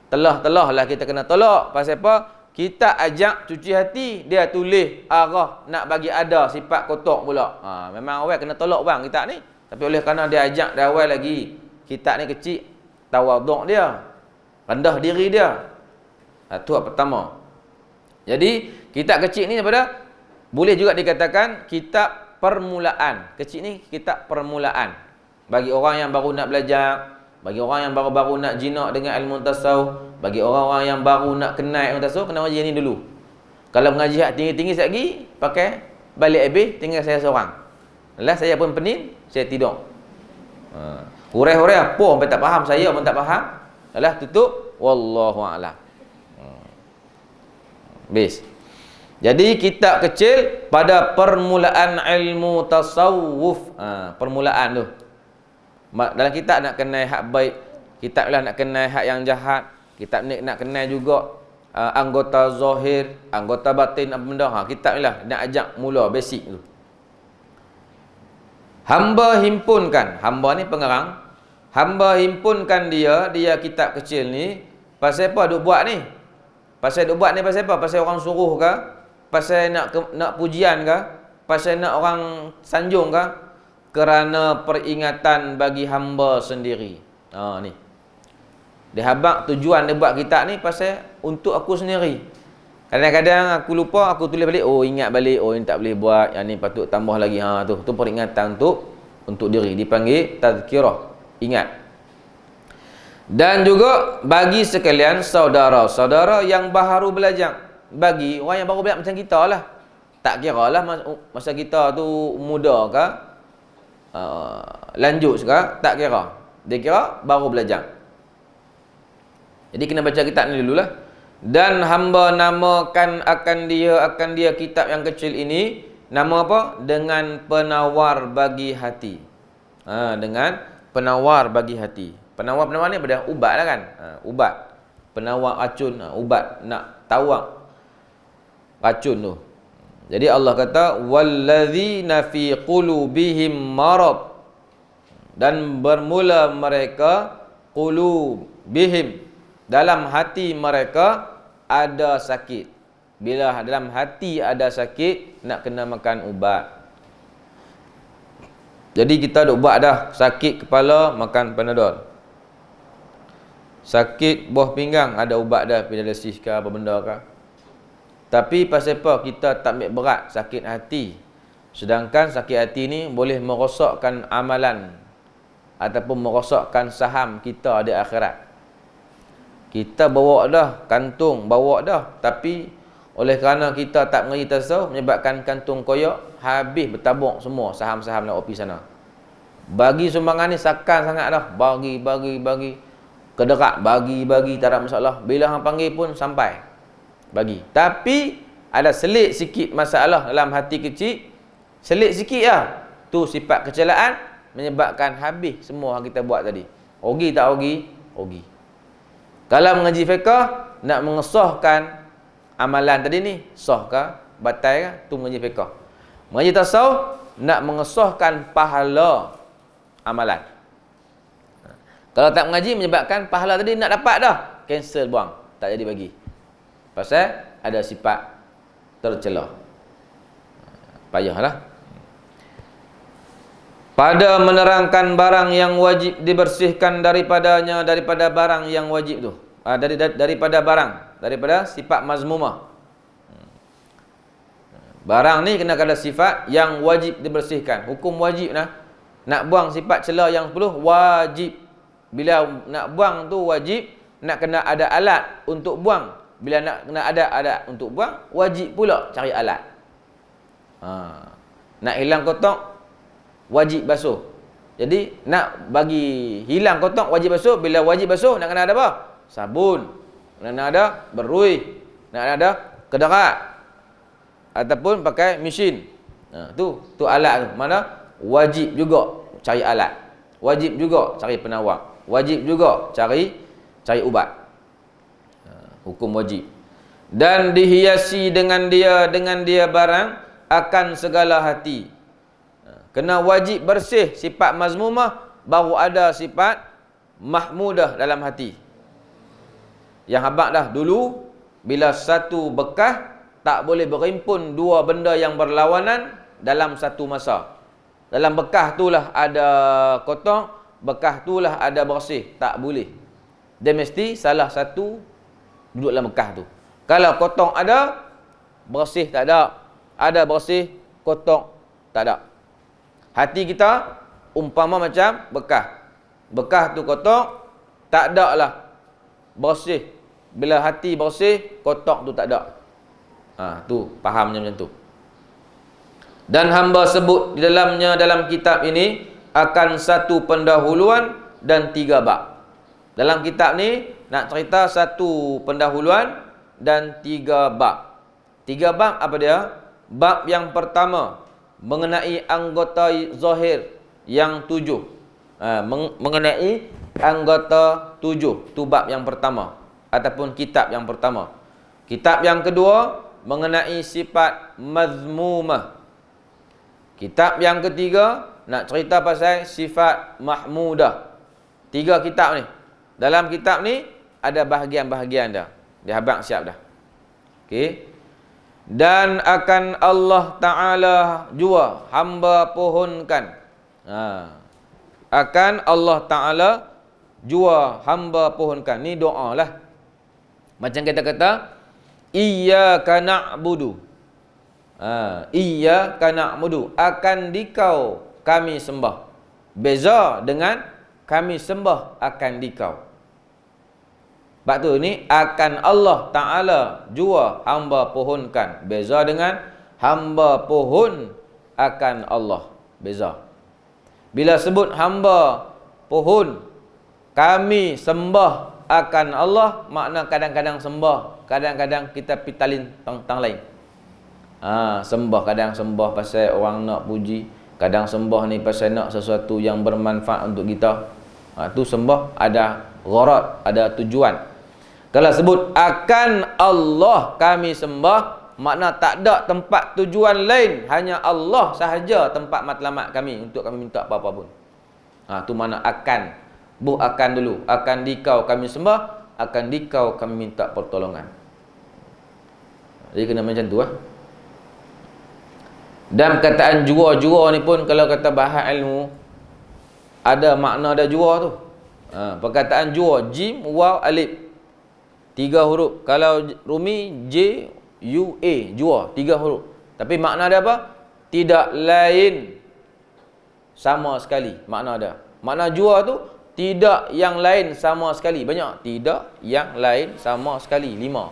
telah lah kita kena tolak. Pasal apa? Kita ajak cuci hati, dia tulis arah nak bagi ada sifat kotor pula. Memang awal kena tolak bang kitab ni. Tapi oleh kerana dia ajak dari awal lagi, kitab ni kecil, tawadhu' dia, rendah diri dia. Itu yang pertama. Jadi kitab kecil ni daripada boleh juga dikatakan kitab permulaan. Kecil ni kitab permulaan bagi orang yang baru nak belajar, bagi orang yang baru-baru nak jinak dengan ilmu tasawuf, bagi orang-orang yang baru nak kenal ilmu tasawuf, kena ngaji ni dulu. Kalau mengaji hak tinggi-tinggi sekejap lagi, pakai balik habis, tinggal saya seorang. Alah, saya pun pening, saya tidur. Hurai-hurai apa sampai tak faham, saya pun tak faham. Alah, tutup. Wallahu a'lam. Habis. Jadi kitab kecil pada permulaan ilmu tasawuf. Permulaan tu. Dalam kitab nak kenal hak baik, kitab lah nak kenal hak yang jahat, kitab ni nak kenal juga anggota zahir, anggota batin, apa benda. Kitab ni lah nak ajak mula basic tu. Hamba himpunkan, hamba ni pengarang, hamba himpunkan dia kitab kecil ni pasal apa duk buat ni? Pasal duk buat ni pasal apa? Pasal orang suruh ke? Pasal nak pujian ke? Pasal nak orang sanjung ke? Kerana peringatan bagi hamba sendiri. Ni. Dia habaq tujuan dia buat kitab ni pasal untuk aku sendiri. Kadang-kadang aku lupa, aku tulis balik, ingat balik, ini tak boleh buat, yang ni patut tambah lagi. Tu peringatan untuk diri, dipanggil tazkirah, ingat. Dan juga bagi sekalian saudara-saudara yang baru belajar. bagi orang yang baru belajar macam kita lah. Tak kira lah masa kita tu muda ke, lanjut ke, tak kira. Dia kira baru belajar. Jadi kena baca kitab ni dululah. Dan hamba namakan akan dia kitab yang kecil ini, nama apa? Dengan penawar bagi hati. Dengan penawar bagi hati. Penawar ni pada ubat lah kan. Ubat. Penawar racun, ubat nak tawar racun tu. Jadi Allah kata walladzina fi qulubihim marad, dan bermula mereka qulubihim, dalam hati mereka ada sakit. Bila dalam hati ada sakit, nak kena makan ubat. Jadi kita duk buat dah, sakit kepala makan Panadol, sakit buah pinggang ada ubat dah, Pedialysis ke apa benda ke. Tapi pasal apa kita tak ambil berat sakit hati, sedangkan sakit hati ni boleh merosakkan amalan ataupun merosakkan saham kita di akhirat. Kita bawa dah kantung, bawa dah, tapi oleh kerana kita tak mengerti tasawuf, menyebabkan kantung koyak, habis bertabung semua saham-saham dalam OP sana. Bagi sumbangan ni sakan sangat dah, bagi kederak, bagi tak ada masalah. Bila hang panggil pun sampai bagi. Tapi ada selit sikit masalah dalam hati kecil, selit sikit lah. Tu sifat kecelaan menyebabkan habis semua yang kita buat tadi. Rugi tak rugi? Rugi. Kalau mengaji fiqh nak mengesahkan amalan tadi ni, sah ke batal ke, tu mengaji fiqh. Mengaji tasawuf nak mengesahkan pahala amalan. Kalau tak mengaji menyebabkan pahala tadi nak dapat dah, cancel, buang, tak jadi bagi. Pasal ada sifat tercela. Payahlah. Pada menerangkan barang yang wajib dibersihkan daripada barang yang wajib tu. Daripada sifat mazmumah. Barang ni kena ada sifat yang wajib dibersihkan. Hukum wajib nah. Nak buang sifat cela yang 10 wajib. Bila nak buang tu wajib, nak kena ada alat untuk buang. Bila nak kena ada alat untuk buang, wajib pula cari alat. Nak hilang kotak, wajib basuh. Jadi nak bagi hilang kotak, wajib basuh. Bila wajib basuh, nak kena ada apa? Sabun. Nak kena ada berui. Nak kena ada kederak. Ataupun pakai mesin. Tu alat tu. Mana? Wajib juga cari alat. Wajib juga cari penawar. Wajib juga cari ubat. Hukum wajib. Dan dihiasi dengan dia barang akan segala hati. Kena wajib bersih sifat mazmumah, baru ada sifat mahmudah dalam hati. Yang habaq dah dulu, bila satu bekas tak boleh berhimpun dua benda yang berlawanan dalam satu masa. Dalam bekas itulah ada kotor, bekas itulah ada bersih, tak boleh. Dia mesti salah satu duduk dalam bekas tu. Kalau kotor ada, bersih tak ada. Ada bersih, kotor tak ada. Hati kita umpama macam bekas. Bekas tu kotor, tak ada lah bersih. Bila hati bersih, kotor tu tak ada. Tu fahamnya macam tu. Dan hamba sebut di dalamnya, dalam kitab ini akan satu pendahuluan dan 3 bab. Dalam kitab ni nak cerita satu pendahuluan dan 3 bab. 3 bab apa dia? Bab yang pertama mengenai anggota zahir yang 7. Mengenai anggota 7. Tu bab yang pertama ataupun kitab yang pertama. Kitab yang kedua mengenai sifat mazmumah. Kitab yang ketiga nak cerita pasal sifat mahmudah. 3 kitab ni. Dalam kitab ni ada bahagian-bahagian dah. Dia habaq siap dah. Okey. Dan akan Allah Ta'ala jua hamba pohonkan. Akan Allah Ta'ala jua hamba pohonkan. Ni doa lah. Macam kita kata, Iyyaka na'budu. Iyyaka na'budu. Akan dikau kami sembah. Beza dengan kami sembah akan dikau. Sebab tu ni akan Allah Ta'ala jua hamba pohonkan. Beza dengan hamba pohon akan Allah. Beza. Bila sebut hamba pohon, kami sembah akan Allah, makna kadang-kadang sembah, kadang-kadang kita pitalin tang lain. Sembah, kadang sembah pasal orang nak puji, kadang sembah ni pasal nak sesuatu yang bermanfaat untuk kita. Tu sembah ada gharad, ada tujuan. Kalau sebut akan Allah kami sembah, makna tak ada tempat tujuan lain, hanya Allah sahaja tempat matlamat kami untuk kami minta apa-apa pun. Tu makna akan. Akan dulu, akan dikau kami sembah, akan dikau kami minta pertolongan. Jadi kena macam tu Dan perkataan jua-jua ni pun kalau kata bahas ilmu, ada makna ada jua tu. Perkataan jua, jim, waw, alif, 3 huruf. Kalau Rumi, J, U, A, jua, 3 huruf. Tapi makna dia apa? Tidak lain sama sekali. Makna dia. Makna jua tu tidak yang lain sama sekali. Banyak. Tidak yang lain sama sekali. 5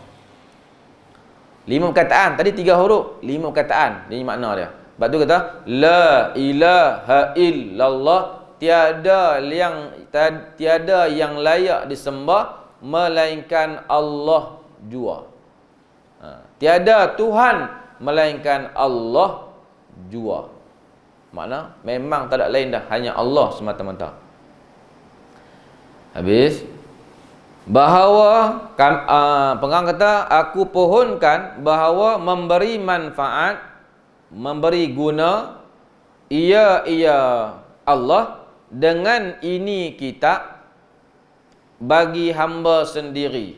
perkataan. Tadi 3 huruf. 5 perkataan. Ini makna dia. Sebab tu kata, La ilaha illallah. Tiada yang layak disembah melainkan Allah jua. Tiada Tuhan melainkan Allah jua. Makna memang tak ada lain dah, hanya Allah semata-mata. Habis bahawa pengarang kata aku pohonkan bahawa memberi manfaat, memberi guna ia Allah dengan ini kitab bagi hamba sendiri.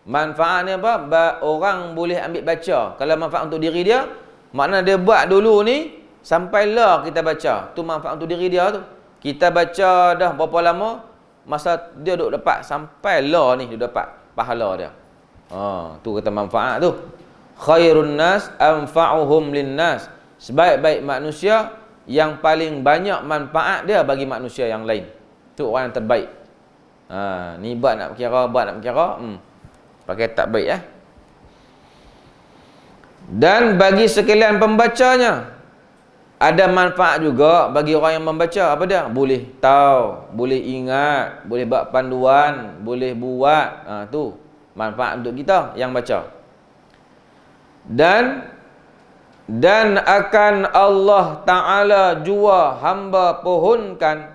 Manfaatnya apa? Orang boleh ambil baca. Kalau manfaat untuk diri dia, makna dia buat dulu ni sampailah kita baca. Tu manfaat untuk diri dia tu. Kita baca dah berapa lama, masa dia duk dapat sampailah ni dia dapat pahala dia. Tu kata manfaat tu. Khairun nas anfa'uhum linnas. Sebaik-baik manusia yang paling banyak manfaat dia bagi manusia yang lain. Tu orang yang terbaik. Ni buat nak kira, pakai tak baik Dan bagi sekalian pembacanya ada manfaat juga bagi orang yang membaca. Apa dia? Boleh tahu, boleh ingat, boleh buat panduan, boleh buat. Tu manfaat untuk kita yang baca. Dan akan Allah Ta'ala jua hamba pohonkan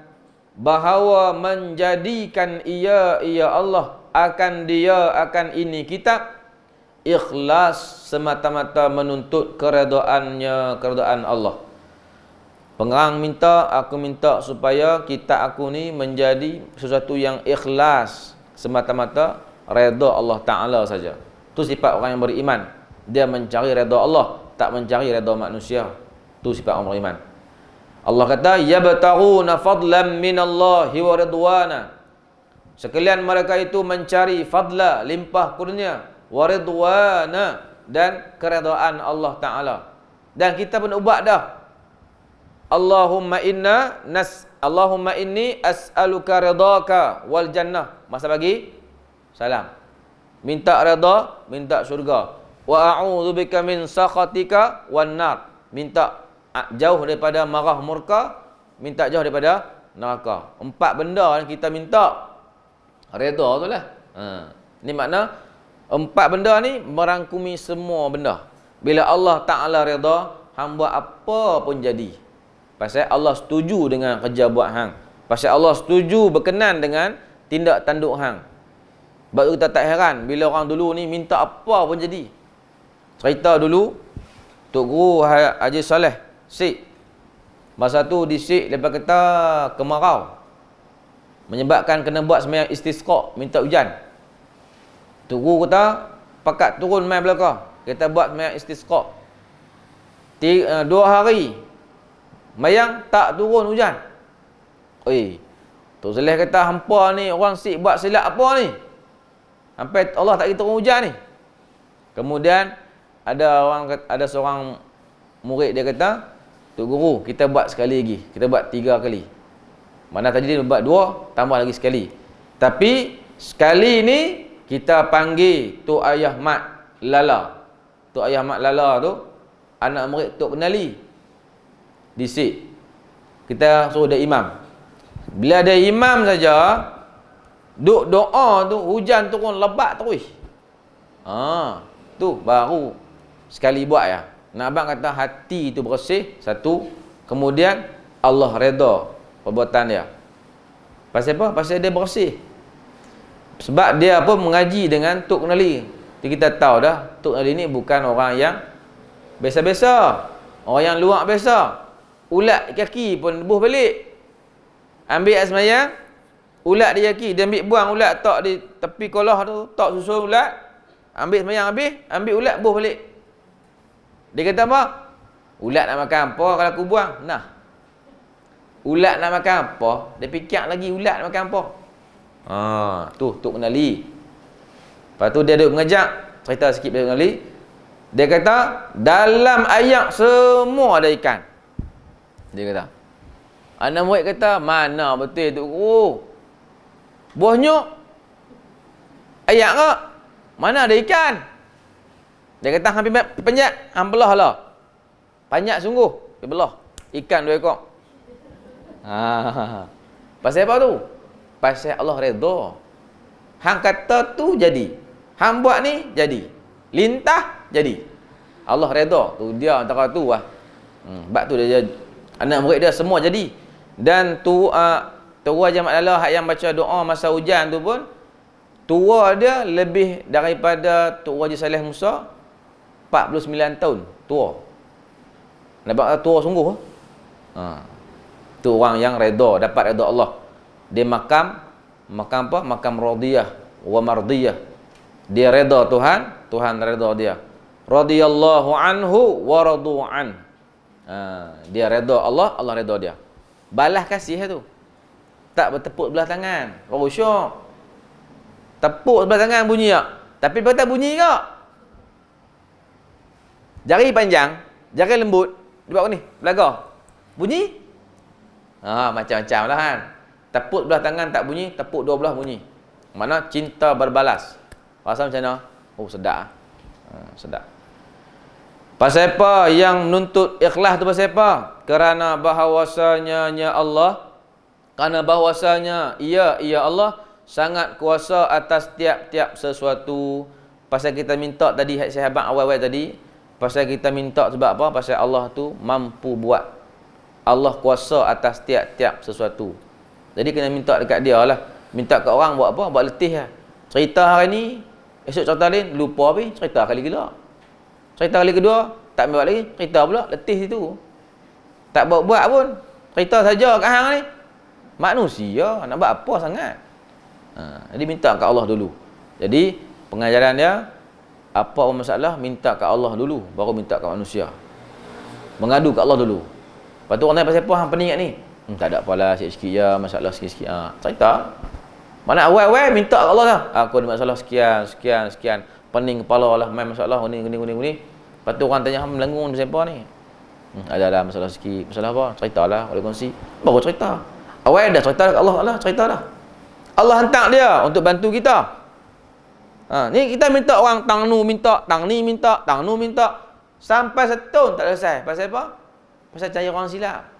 bahawa menjadikan ia Allah akan ini kitab ikhlas semata-mata menuntut keredaan Allah. Pengarang aku minta supaya kitab aku ni menjadi sesuatu yang ikhlas semata-mata redha Allah Ta'ala saja. Tu sifat orang yang beriman. Dia mencari redha Allah, tak mencari redha manusia. Tu sifat orang beriman. Allah kata yabtaghuna fadlan minallahi wa ridwana. Sekalian mereka itu mencari fadla, limpah kurnia, wa ridwana, dan keredaan Allah Ta'ala. Dan kita pun ubat dah. Allahumma inni as'aluka ridhaka wal jannah. Masa bagi salam. Minta redha, minta syurga. Wa a'udzubika min sakhatika wan nar. Minta jauh daripada marah murka, minta jauh daripada neraka. 4 benda yang kita minta redha tu lah. Ni makna 4 benda ni merangkumi semua benda. Bila Allah Ta'ala redha, hamba apa pun jadi. Pasal Allah setuju dengan kerja buat hang. Pasal Allah setuju berkenan dengan tindak tanduk hang. Sebab tu kita tak heran bila orang dulu ni minta apa pun jadi. Cerita dulu Tok Guru Haji Saleh Sik. Masa tu di Sik lepas kata kemarau, menyebabkan kena buat sembahyang istisqa, minta hujan. Tok Guru kata pakat turun mai belakang, kita buat sembahyang istisqa. 2 hari mayang tak turun hujan. Tok Saleh kata hampa ni orang Sik buat silap apa ni? Sampai Allah tak turun hujan ni. Kemudian ada seorang murid dia kata, Tok Guru, kita buat sekali lagi. Kita buat 3 kali. Mana tadi dia buat 2, tambah lagi sekali. Tapi sekali ni kita panggil Tok Ayah Mat Lala. Tok Ayah Mat Lala tu anak murid Tok Kenali. Disik. Kita suruh dia imam. Bila ada imam saja, duk doa tu hujan turun lebat terus. Tu baru sekali buat ya. Nak abang kata hati tu bersih, satu. Kemudian Allah redha perbuatan dia. Pasal apa? Pasal dia bersih. Sebab dia pun mengaji dengan Tok Kenali. Jadi kita tahu dah, Tok Kenali ni bukan orang yang biasa-biasa. Orang yang luar biasa. Ulat kaki pun buh balik. Ambil air semayang, ulat di kaki. Dia ambil buang ulat tak di tepi kolah tu, tak susun ulat. Ambil semayang habis, ambil ulat buh balik. Dia kata apa? Ulat nak makan apa kalau aku buang? Nah. Ulat nak makan apa? Dia fikir lagi ulat nak makan apa? Tu Tok Kenali. Lepas tu dia duduk mengajak, cerita sikit dia Kenali. Dia kata, dalam ayat semua ada ikan. Dia kata. Anak murid kata, mana betul tu guru? Buah nyuk. Ayat ke? Mana ada ikan? Dia kata, hampir penjat. Belah lah. Panjat sungguh. Dia belah. Ikan 2 ekor. Pasal apa tu? Pasal Allah redha. Hang kata tu jadi. Hang buat ni jadi. Lintah jadi. Allah redha. Tu dia antara tu lah. Sebab tu dia anak murid dia semua jadi. Dan tua Jamat Lala yang baca doa masa hujan tu pun, tua dia lebih daripada Tok Haji Saleh Musa 49 tahun. Tua. Nampak tua sungguh. Tu orang yang redha, dapat redha Allah. Dia makam apa? Makam radiyah wa mardiyah. Dia redha Tuhan, Tuhan redha dia. Radhiyallahu anhu wa radu an. Dia redha Allah, Allah redha dia. Balas kasih tu. Tak bertepuk belah tangan. Baru syok. Tepuk sebelah tangan bunyi tak? Tapi berkata bunyi tak? Jari panjang, jari lembut. Dia buat ni, belaga. Bunyi? Macam-macam lah kan. Tepuk belah tangan tak bunyi, tepuk 2 belah bunyi. Mana cinta berbalas. Rasa macam mana? Oh, sedap. Sedap. Pasal apa yang menuntut ikhlas tu pasal apa? Kerana bahawasanya Allah, kerana bahawasanya ia Allah sangat kuasa atas tiap-tiap sesuatu. Pasal kita minta tadi, sahabat awal-awal tadi, pasal kita minta sebab apa? Pasal Allah tu mampu buat. Allah kuasa atas tiap-tiap sesuatu. Jadi kena minta dekat dia lah. Minta kat orang buat apa? Buat letih lah. Cerita hari ni, esok cerita lain, lupa habis, cerita kali kedua. Cerita kali kedua, tak buat lagi, cerita pula, letih situ. Tak buat pun, cerita saja kat hang ni. Manusia, nak buat apa sangat? Jadi minta kat Allah dulu. Jadi, pengajaran dia, apa masalah, minta kat Allah dulu, baru minta kat manusia. Mengadu kat Allah dulu. Lepas tu orang tanya pasal apa hang pening kat ni? Tak ada apalah, sikit-sikit je, masalah sikit-sikit. Cerita. Mana awal-awal minta kat Allah dah. Aku ada masalah sekian. Pening kepala lah, main masalah ni. Lepas tu orang tanya, hang melanggung pasal apa ni? Adalah masalah sikit. Masalah apa? Ceritalah, boleh kongsi. Baru cerita. Awal dah cerita kat Allah lah, cerita dah. Allah hantar dia untuk bantu kita. Ni kita minta orang tang nu minta, tang ni minta, tang nu minta. Sampai setahun tak selesai. Pasal apa? Pasal cari orang silap.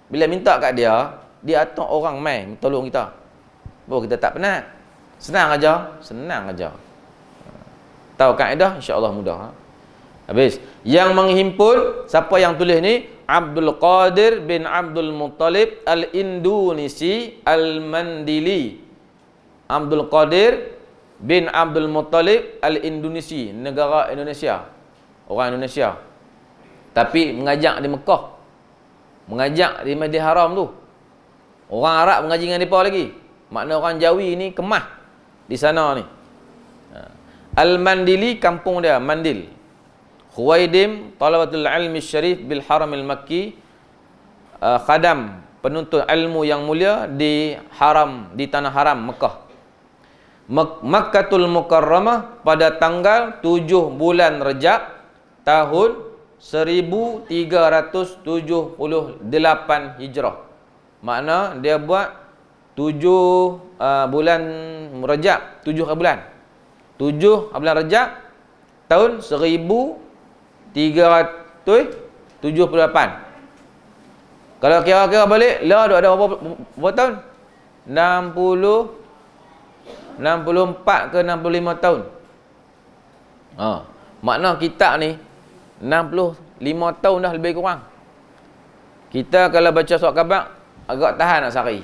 Bila minta kat dia, dia atok orang mai tolong kita. Baru kita tak penat. Senang aja. Tahu kaedah, insya-Allah mudah. Habis. Yang menghimpun, siapa yang tulis ni? Abdul Qadir bin Abdul Muttalib Al-Indonesi Al-Mandili. Abdul Qadir bin Abdul Muttalib Al-Indonesi, negara Indonesia. Orang Indonesia. Tapi mengajak di Mekah. Mengajak di Masjid Haram tu. Orang Arab mengaji dengan mereka lagi. Makna orang Jawi ni kemah di sana ni. Al-Mandili, kampung dia, Mandil. Khuwaidim, talabatul ilmi syarif bil haramil makki. Khadam, penuntut ilmu yang mulia di haram, di tanah haram Mekah. Makkatul Mukarramah pada tanggal 7 bulan Rejab tahun 1378 Hijrah. Makna dia buat 7 bulan Rejab, 7 bulan. 7 bulan Rejab tahun 1378. Kalau kira-kira balik, lah ada berapa tahun? 64 ke 65 tahun. Makna kitab ni 65 tahun dah lebih kurang. Kita kalau baca surat khabar agak tahan nak sehari.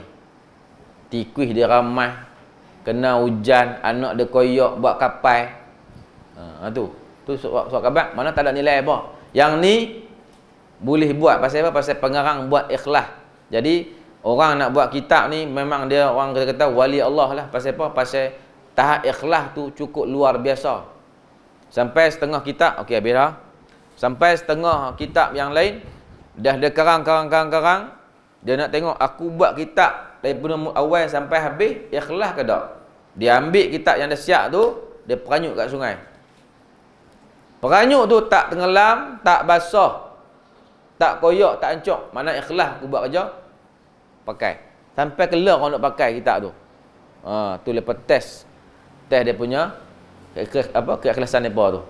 Tikus dia ramai, kena hujan, anak dia koyak buat kapal. Tu surat khabar, mana tak ada nilai apa. Yang ni boleh buat pasal apa? Pasal pengarang buat ikhlas. Jadi orang nak buat kitab ni memang dia orang kata wali Allah lah. Pasal apa? Pasal tahap ikhlas tu cukup luar biasa. Sampai setengah kitab, okey habis dah. Sampai setengah kitab yang lain dah ada karang. Dia nak tengok aku buat kitab daripada awal sampai habis ikhlas ke tak. Dia ambil kitab yang dah siap tu, dia peranyuk kat sungai. Peranyuk tu tak tenggelam, tak basah, tak koyak, tak hancur. Mana ikhlas aku buat kerja, pakai. Sampai kelar orang nak pakai kitab tu. Tu lepas test dia punya keikhlasan depa tu.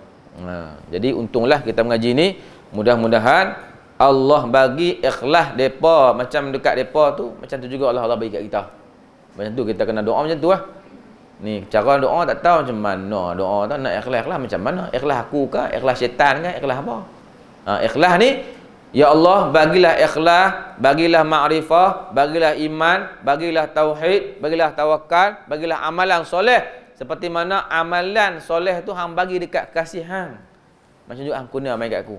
Jadi untunglah kita mengaji ni, mudah-mudahan Allah bagi ikhlas depa macam dekat depa tu, macam tu juga Allah bagi kat kita. Macam tu kita kena doa macam tu lah. Ni cara doa tak tahu macam mana. Doa tu nak ikhlas macam mana? Ikhlas aku ke? Ikhlas syaitan ke? Ikhlas apa? Ikhlas ni, ya Allah bagilah ikhlas, bagilah ma'rifah, bagilah iman, bagilah tauhid, bagilah tawakal, bagilah amalan soleh. Seperti mana amalan soleh tu hang bagi dekat kasih hang. Macam juga hang guna mai kat aku.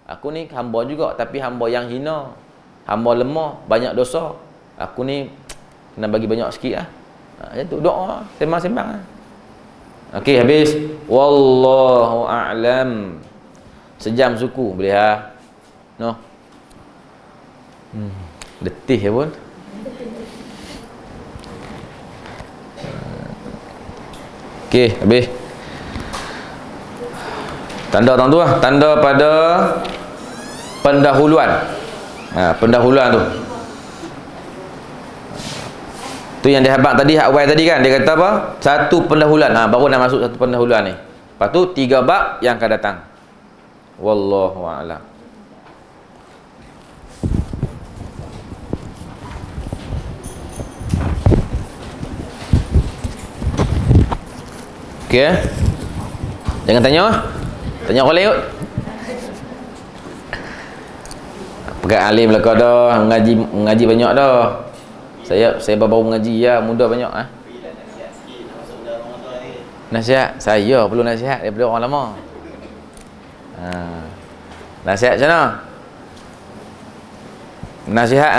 Aku ni hamba juga, tapi hamba yang hina, hamba lemah, banyak dosa. Aku ni kena bagi banyak sikit lah. Macam tu doa, sembang-sembang lah. Okey, habis. Wallahu a'lam. Sejam suku boleh ha. No. Letih ya pun. Okey, habis. Tanda tu lah, tanda pada pendahuluan. Pendahuluan tu. Tu yang dia habaq tadi, hak awal tadi kan, dia kata apa? Satu pendahuluan. Baru nak masuk satu pendahuluan ni. Lepas tu 3 bab yang akan datang. Wallahu a'lam. Okey. Jangan tanya. Tanya orang lain kot. Pegang alim lah kau dah, mengaji banyak dah. Saya baru mengaji ya, muda banyak Nasihat, saya perlu nasihat daripada orang lama. Nasihat macam mana? Nasihat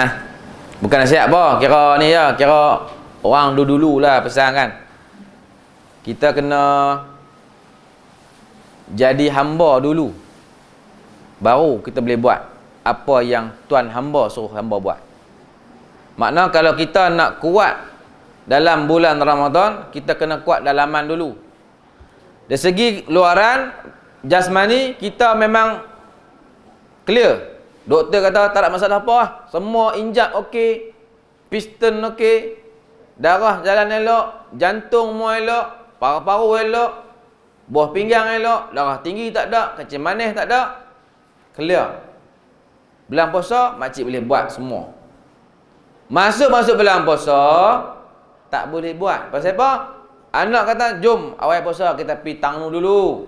bukan nasihat apa, kira ni ya, kira orang dulu lah pesan kan. Kita kena jadi hamba dulu, baru kita boleh buat apa yang Tuan hamba suruh hamba buat. Makna kalau kita nak kuat dalam bulan Ramadan, kita kena kuat dalaman dulu. Dari segi luaran jasmani kita memang clear. Doktor kata tak ada masalah apa lah. Semua injap okey, piston okey, darah jalan elok, jantung semua elok, paru-paru elok, buah pinggang elok, darah tinggi tak ada, kencing manis tak ada, clear. Bulan puasa makcik boleh buat semua. Masuk bulan puasa tak boleh buat. Pasal apa? Anak kata jom awal puasa kita pergi tangnu dulu.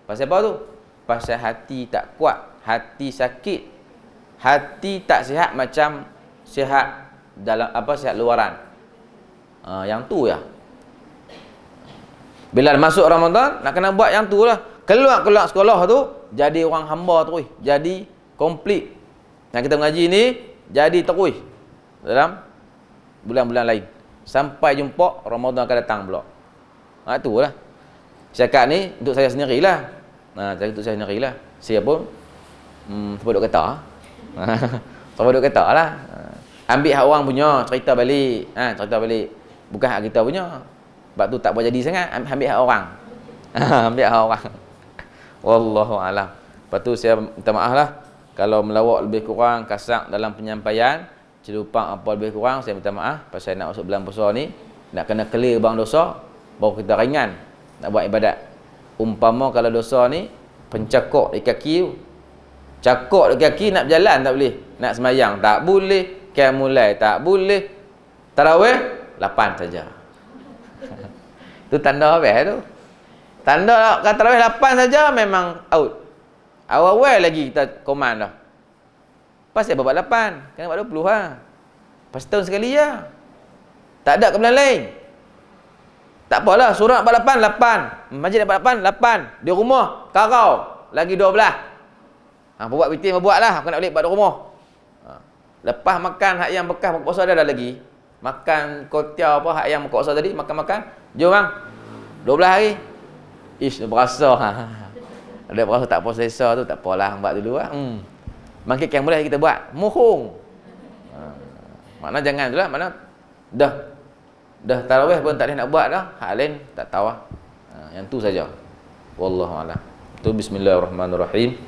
Pasal apa tu? Pasal hati tak kuat, hati sakit, hati tak sihat macam sihat dalam sihat luaran. Yang tu ya. Bila masuk Ramadan nak kena buat yang tu lah. Keluar sekolah tu jadi orang hamba terus, jadi komplit. Yang kita mengaji ni jadi terus dalam bulan-bulan lain sampai jumpa Ramadan akan datang pula. Itulah cakap ni untuk saya sendirilah. Untuk saya sendirilah. Saya pun sebab duk kata sebab duk kata lah. Ambil hak orang punya, cerita balik. Cerita balik, bukan hak kita punya. Sebab tu tak boleh jadi sangat. Ambil hak orang. Ambil hak orang. Wallahu a'lam. Lepas tu saya minta maaf lah kalau melawak lebih kurang, kasar dalam penyampaian, celupang apa lebih kurang, saya minta maaf. Pasal nak masuk bulan puasa ni, nak kena clear bang dosa, baru kita ringan. nak buat ibadat. Umpama kalau dosa ni pencakok di kaki tu. Cakok di kaki nak berjalan tak boleh. Nak semayang tak boleh. Qiyamul tak boleh. Tarawih 8 saja. Itu tanda habis tu. Tanda kalau tarawih 8 saja memang out. Awal-awal lagi kita command dah. Pasal buat 8, kena buat 20 ha. Pas tahun sekali ya. Tak ada kebenaran lain. Tak apalah, surah 48, 8. Masjid 48, 8. Di rumah, karau. Lagi 12. Buat bitin buatlah, aku nak balik buat di rumah. Lepas makan hak yang bekas buka puasa ada lagi. Makan kotiau apa hak yang buka puasa tadi, makan-makan. Jom bang. 12 hari. Ish, berasa. Ada berasa tak puasa selesa tu, tak apalah, buat dulu lah. Bangkitkan boleh kita buat. Mohong. Makna jangan tu lah, makna dah tarawih pun tak boleh nak buat dah. Hak lain tak tahu lah. Yang tu saja. Wallahu a'lam. Tu bismillahirrahmanirrahim.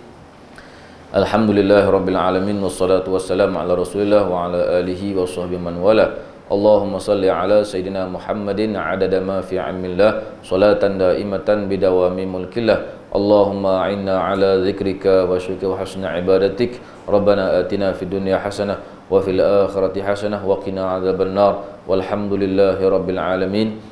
Alhamdulillahirabbil alamin wassalatu wassalamu ala Rasulillah wa ala alihi wa sahbihi man wala. Allahumma salli ala sayyidina Muhammadin adada ma fi 'ilmillah salatan daimatan bidawami mulkillah. Allahumma a'inna ala dzikrika wa syukrika wa husni ibadatik. Rabbana atina fid dunya hasanah wa fil akhirati hasanah wa qina adzabannar. Walhamdulillahi rabbil alamin.